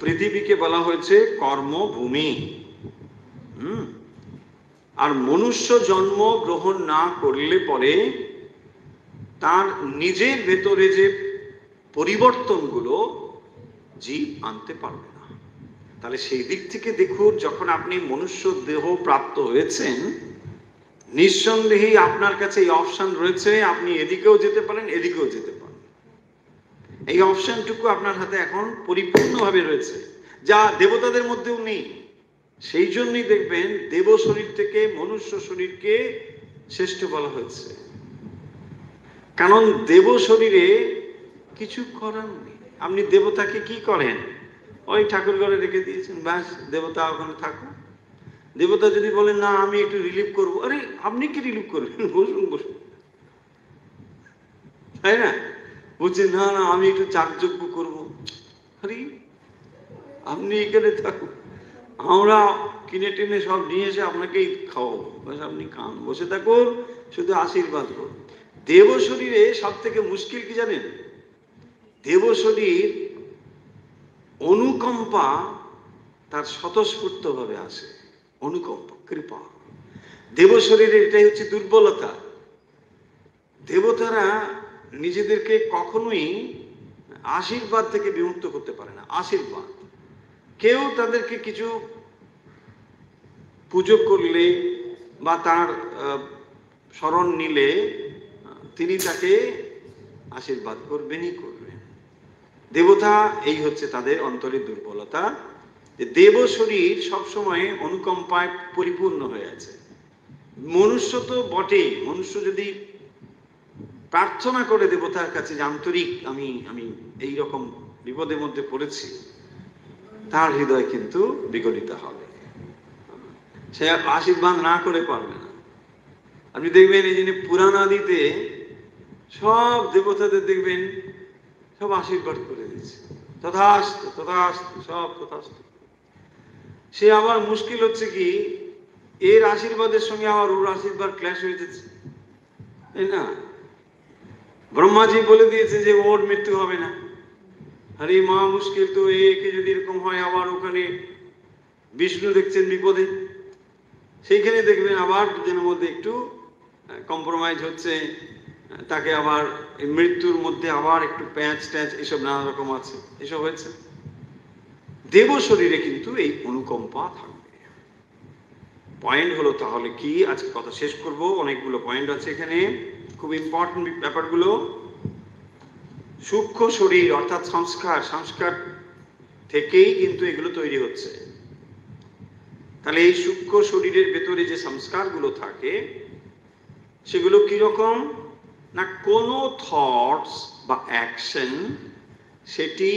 পৃথিবীকে বলা হয়েছে কর্মভূমি। আর মনুষ্য জন্ম গ্রহণ না করলে পরে তার নিজের ভেতরে যে পরিবর্তনগুলো জীব আনতে পারবে না। তাহলে সেই দিক থেকে দেখুন, যখন আপনি মনুষ্য দেহ প্রাপ্ত হয়েছেন, নিঃসন্দেহেই আপনার কাছে এই অপশন রয়েছে, আপনি এদিকেও যেতে পারেন, এদিকেও যেতে পারেন। এই অপশনটুকু আপনার হাতে এখন পরিপূর্ণভাবে রয়েছে, যা দেবতাদের মধ্যেও নেই। সেই জন্যই দেখবেন দেব শরীর থেকে মনুষ্য শরীরকে শ্রেষ্ঠ বলা হয়েছে, কারণ দেব শরীরে কিছু করার নেই। আপনি দেবতাকে কি করেন? ওই ঠাকুর ঘরে রেখে দিয়েছেন, ব্যাস দেবতা ওখানে থাকো। দেবতা যদি বলেন না আমি একটু রিলিফ করবো, আরে আপনি কি রিলিফ করবেন? বসুন বসুন, তাই না? বলছে না না আমি একটু যাগযজ্ঞ করবো। আরে আপনি এখানে থাকুন, আমরা কিনে টেনে সব নিয়ে এসে আপনাকেই খাওয়াবো, আপনি খান, বসে থাকুন, শুধু আশীর্বাদ করুন। দেব শরীরে সব থেকে মুশকিল কি জানেন? দেব শরীর অনুকম্পা তার স্বতঃস্ফূর্ত ভাবে আসে, অনুকম্পা, কৃপা। দেব শরীরে এটাই হচ্ছে দুর্বলতা। দেবতারা নিজেদেরকে কখনোই আশীর্বাদ থেকে বিমুক্ত করতে পারে না। আশীর্বাদ, কেউ তাদেরকে কিছু পুজো করলে বা তার শরণ নিলে তিনি তাকে আশীর্বাদ করবেনই করবেন। দেবতা, এই হচ্ছে তাদের অন্তরের দুর্বলতা, যে দেব শরীর সবসময় অনুকম্পায় পরিপূর্ণ হয়ে আছে। মনুষ্য তো বটেই, মনুষ্য যদি প্রার্থনা করে দেবতার কাছে যে আন্তরিক আমি আমি এই রকম বিপদের মধ্যে পড়েছি, তার হৃদয় কিন্তু বিগলিত হবে, সে আশীর্বাদ না করে পারবে না। আপনি দেখবেন এই জন্য পুরাণ আদিতে সব দেবতাদের দেখবেন সব আশীর্বাদ করে দিচ্ছে, তথাস্তু তথাস্তু, সব তথাস্তু। সে আবার মুশকিল হচ্ছে কি, এর আশীর্বাদের সঙ্গে আবার ওর আশীর্বাদ ক্ল্যাশ হয়ে যাচ্ছে, তাই না? ব্রহ্মাজি বলে দিয়েছে যে ওর মৃত্যু হবে না। আরে মহা মুশকিল তো, একে যদি এরকম হয়, আবার ওখানে বিষ্ণু দেখছেন বিপদে, সেইখানে দেখবেন আবার দুজনের মধ্যে একটু কম্প্রোমাইজ হচ্ছে, তাকে আবার মৃত্যুর মধ্যে আবার একটু প্যাঁচ ট্যাঁচ এসব নানা রকম আছে, এসব হয়েছে। দেব শরীরে কিন্তু এই অনুকম্পা থাকবে। পয়েন্ট হলো তাহলে কি, আজকে কথা শেষ করব, অনেকগুলো পয়েন্ট আছে এখানে, খুব ইম্পর্টেন্ট ব্যাপারগুলো। সূক্ষ্ম শরীর অর্থাৎ সংস্কার থেকেই কিন্তু এগুলো তৈরি হচ্ছে। তাহলে এই সূক্ষ্ম শরীরের ভেতরে যে সংস্কারগুলো থাকে সেগুলো কিরকম না, কোনো থটস বা অ্যাকশন সেটি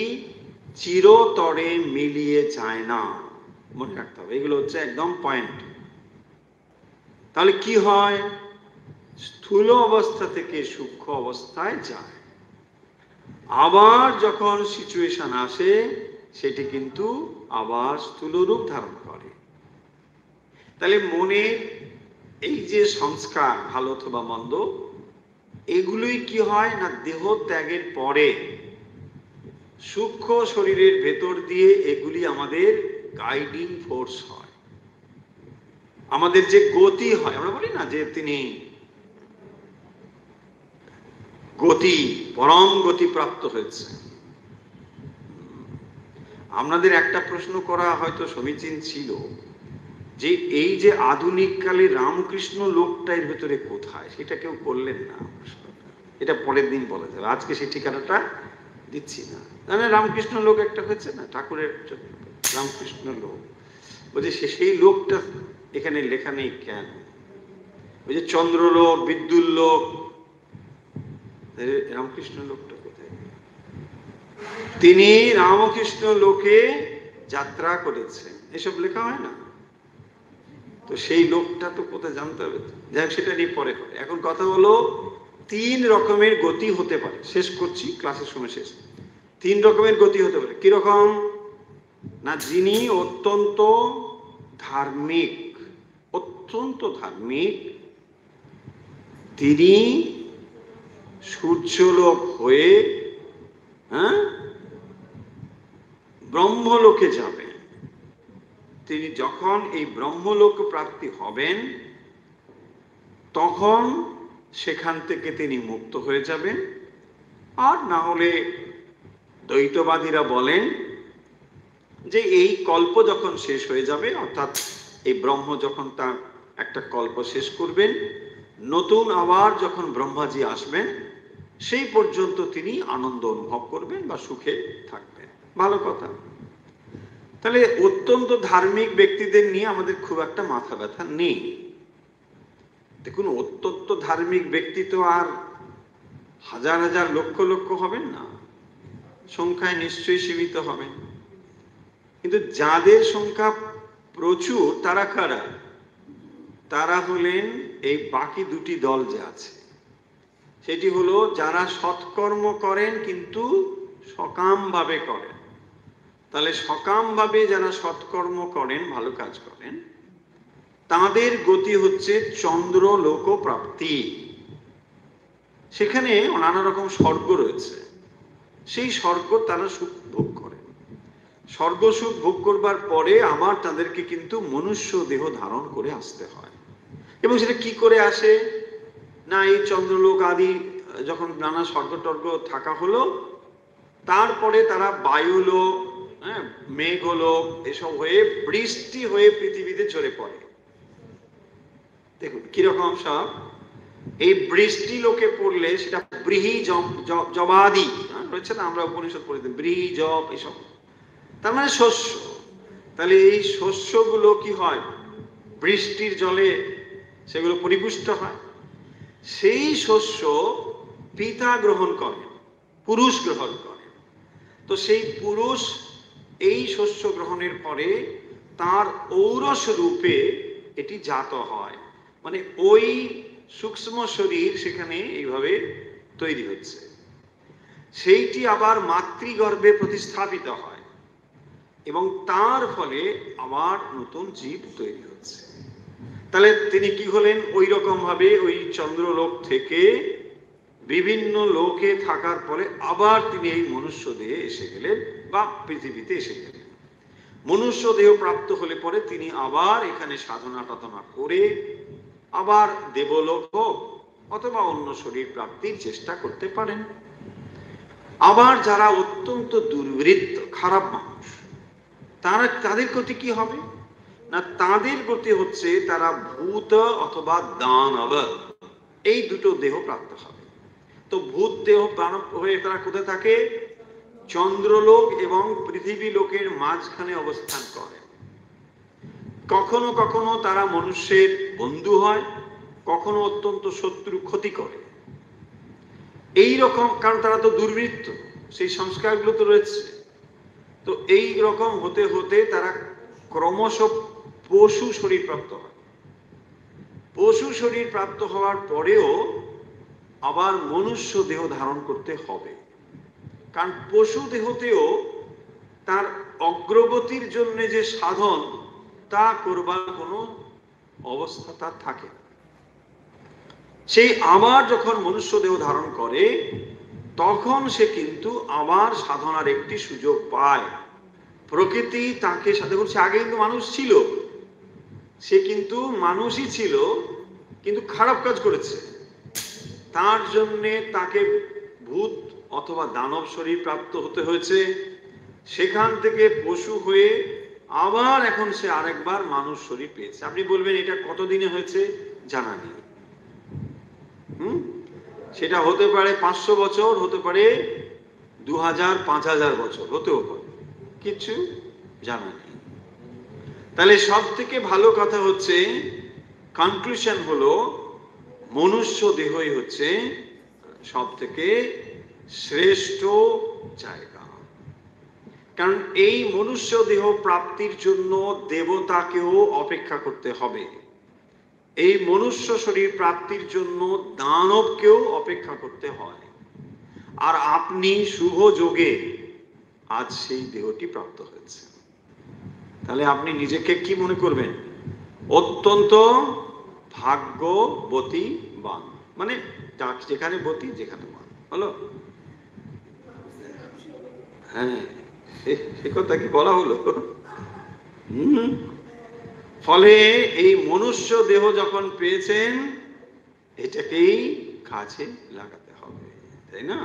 চিরতরে মিলিয়ে যায় না, মনে রাখতে হবে। এগুলো হচ্ছে একদম পয়েন্ট। তাহলে কি হয়, স্থূল অবস্থা থেকে সূক্ষ্ম অবস্থায় যায়, আবার যখন সিচুয়েশন আসে সেটি কিন্তু আবার স্থূল রূপ ধারণ করে। তাহলে মনে এই যে সংস্কার ভালো অথবা মন্দ, এগুলোই কি হয় না, দেহ ত্যাগের পরে সূক্ষ্ম শরীরের ভেতর দিয়ে এগুলি আমাদের গাইডিং ফোর্স হয়, আমাদের যে গতি হয়। আমরা বলি না যে তিনি গতি, পরম গতি প্রাপ্ত হয়েছে। আপনাদের একটা প্রশ্ন করা হয়তো সমীচীন ছিল যে এই যে আধুনিক কালে রামকৃষ্ণ লোকটা এর ভেতরে কোথায়, সেটা কেউ করলেন না। এটা পরের দিন বলা যাবে, আজকে সেই ঠিকানাটা দিচ্ছি না। মানে রামকৃষ্ণ লোক একটা হয়েছে না, ঠাকুরের রামকৃষ্ণ লোক, বলছে সেই লোকটা এখানে লেখা নেই কেন? ওই যে চন্দ্রলোক, বিদ্যুৎ লোক, রামকৃষ্ণ লোকটা কোথায়? তিনি রামকৃষ্ণ লোকে যাত্রা করেছেন, এসব লেখা হয় না। তো সেই লোকটা তো কোথায় জানতে হবে। যাই হোক, সেটা নিয়ে পরে করে। এখন কথা হলো, 3 রকমের গতি হতে পারে। শেষ করছি, ক্লাসের সময় শেষ। 3 রকমের গতি হতে পারে। কিরকম না, যিনি অত্যন্ত ধার্মিক, তিনি সূর্যলোক হয়ে ব্রহ্মলোকে যাবেন। তিনি যখন এই ব্রহ্মলোক প্রাপ্তি হবেন, তখন সেখান থেকে তিনি মুক্ত হয়ে যাবেন। আর না হলে দ্বৈতবাদীরা বলেন যে এই কল্প যখন শেষ হয়ে যাবে, অর্থাৎ এই ব্রহ্ম যখন তার একটা কল্প শেষ করবেন, নতুন আবার যখন ব্রহ্মাজি আসবেন, সেই পর্যন্ত তিনি আনন্দ অনুভব করবেন বা সুখে থাকবেন। ভালো কথা। তাহলে অত্যন্ত ধার্মিক ব্যক্তিদের নিয়ে আমাদের খুব একটা মাথা ব্যথা নেই। দেখুন, অত্যন্ত ধার্মিক ব্যক্তি তো আর হাজার হাজার লক্ষ লক্ষ হবেন না, সংখ্যায় নিশ্চয়ই সীমিত হবেন। কিন্তু যাদের সংখ্যা প্রচুর, তারা কারা? তারা হলেন এই বাকি দুটি দল যে আছে, সেটি হলো যারা সৎকর্ম করেন কিন্তু সকাম ভাবে করেন। তাহলে সকাম ভাবে যারা সৎকর্ম করেন, ভালো কাজ করেন, তাদের গতি হচ্ছে চন্দ্রলোক প্রাপ্তি। সেখানে নানা রকম স্বর্গ রয়েছে, সেই স্বর্গ তারা সুখ ভোগ করে। স্বর্গ সুখ ভোগ করবার পরে আবার তাদেরকে কিন্তু মনুষ্য দেহ ধারণ করে আসতে হয়। এবং সেটা কি করে আসে না, এই চন্দ্রলোক আদি যখন নানা স্বর্গ টর্গ থাকা হলো, তারপরে তারা বায়ুলোক, মেঘলোক এসব হয়ে বৃষ্টি হয়ে পৃথিবীতে ঝরে পড়ে। দেখুন কিরকম সব। এই বৃষ্টি লোকে পড়লে সেটা ব্রীহি জবাদি রয়েছে না, আমরা উপনিষদ পড়েছি, ব্রীহি জব এসব, তার মানে শস্য। তাহলে এই শস্যগুলো কি হয়, বৃষ্টির জলে সেগুলো পরিপুষ্ট হয়। সেই শস্য পিতা গ্রহণ করেন, পুরুষ গ্রহণ করেন। তো সেই পুরুষ এই শস্য গ্রহণের পরে তার ঔরস রূপে এটি জাত হয়। মানে ওই সূক্ষ্ম শরীর সেখানে এইভাবে তৈরি হচ্ছে, সেইটি আবার মাতৃগর্ভে প্রতিস্থাপিত হয় এবং তার ফলে আবার নতুন জীব তৈরি হচ্ছে। তাহলে তিনি কি হলেন, ওই রকম ভাবে ওই চন্দ্রলোক থেকে বিভিন্ন লোকে থাকার পরে আবার তিনি এই মনুষ্য দেহে এসে গেলেন বা পৃথিবীতে এসে গেলেন। মনুষ্য দেহ প্রাপ্ত হলে পরে তিনি আবার এখানে সাধনা টাধনা করে আবার দেবলোক হোক অথবা অন্য শরীর প্রাপ্তির চেষ্টা করতে পারেন। আবার যারা অত্যন্ত দুর্বৃত্ত খারাপ মানুষ, তাদের গতি কি হবে না, তাদের গতি হচ্ছে তারা ভূত অথবা দানব এই দুটো দেহ প্রাপ্ত হবে। তো ভূত দেহ দানব হয়ে তারা কোথায় থাকে? চন্দ্রলোক এবং পৃথিবী লোকের মাঝখানে অবস্থান করে। কখনো কখনো তারা মনুষ্যের বন্ধু হয়, কখনো অত্যন্ত শত্রু ক্ষতি করে। এই রকম, কারণ তারা তো দুর্বৃত্ত, সেই সংস্কারগুলো তো রয়েছে। তো এই রকম হতে হতে তারা ক্রমশ পশু শরীর প্রাপ্ত হয়। পশু শরীর প্রাপ্ত হওয়ার পরেও আবার মনুষ্য দেহ ধারণ করতে হবে, কারণ পশু দেহতেও তার অগ্রগতির জন্য যে সাধন তা করবার কোনো অবস্থা তার থাকে। সেই আবার যখন মনুষ্য দেহ ধারণ করে তখন সে কিন্তু আবার সাধনার একটি সুযোগ পায়। প্রকৃতি তাকে সাথে করছে। আগে কিন্তু মানুষ ছিল, সে কিন্তু মানুষই ছিল, কিন্তু খারাপ কাজ করেছে, তার জন্যে তাকে ভূত অথবা দানব শরীর প্রাপ্ত হতে হয়েছে। সেখান থেকে পশু হয়ে আবার এখন সে আরেকবার মানুষ শরীর পেয়েছে। আপনি বলবেন এটা কতদিনে হয়েছে? জানা নেই। সেটা হতে পারে 500 বছর, হতে পারে 2000, 5000 বছর, হতেও পারে, কিছু জানা নেই। তাহলে সব থেকে ভালো কথা হচ্ছে, কনক্লুশন হলো মনুষ্য দেহই হচ্ছে সব থেকে শ্রেষ্ঠ জায়গা। কারণ এই মনুষ্য দেহ প্রাপ্তির জন্য দেবতাকেও অপেক্ষা করতে হবে, এই মনুষ্য শরীর প্রাপ্তির জন্য দানবকেও অপেক্ষা করতে হয়। আর আপনি শুভ যোগে আজ সেই দেহটি প্রাপ্ত হয়েছে। তাহলে আপনি নিজেকে কি মনে করবেন? অত্যন্ত ভাগ্যবতীবান। মানে যেখানে বতী যেখানে বান হলো। হ্যাঁ, সে কথা কি বলা হলো? ফলে এই মনুষ্য দেহ যখন পেয়েছেন এটাকেই কাজে লাগাতে হবে, তাই না?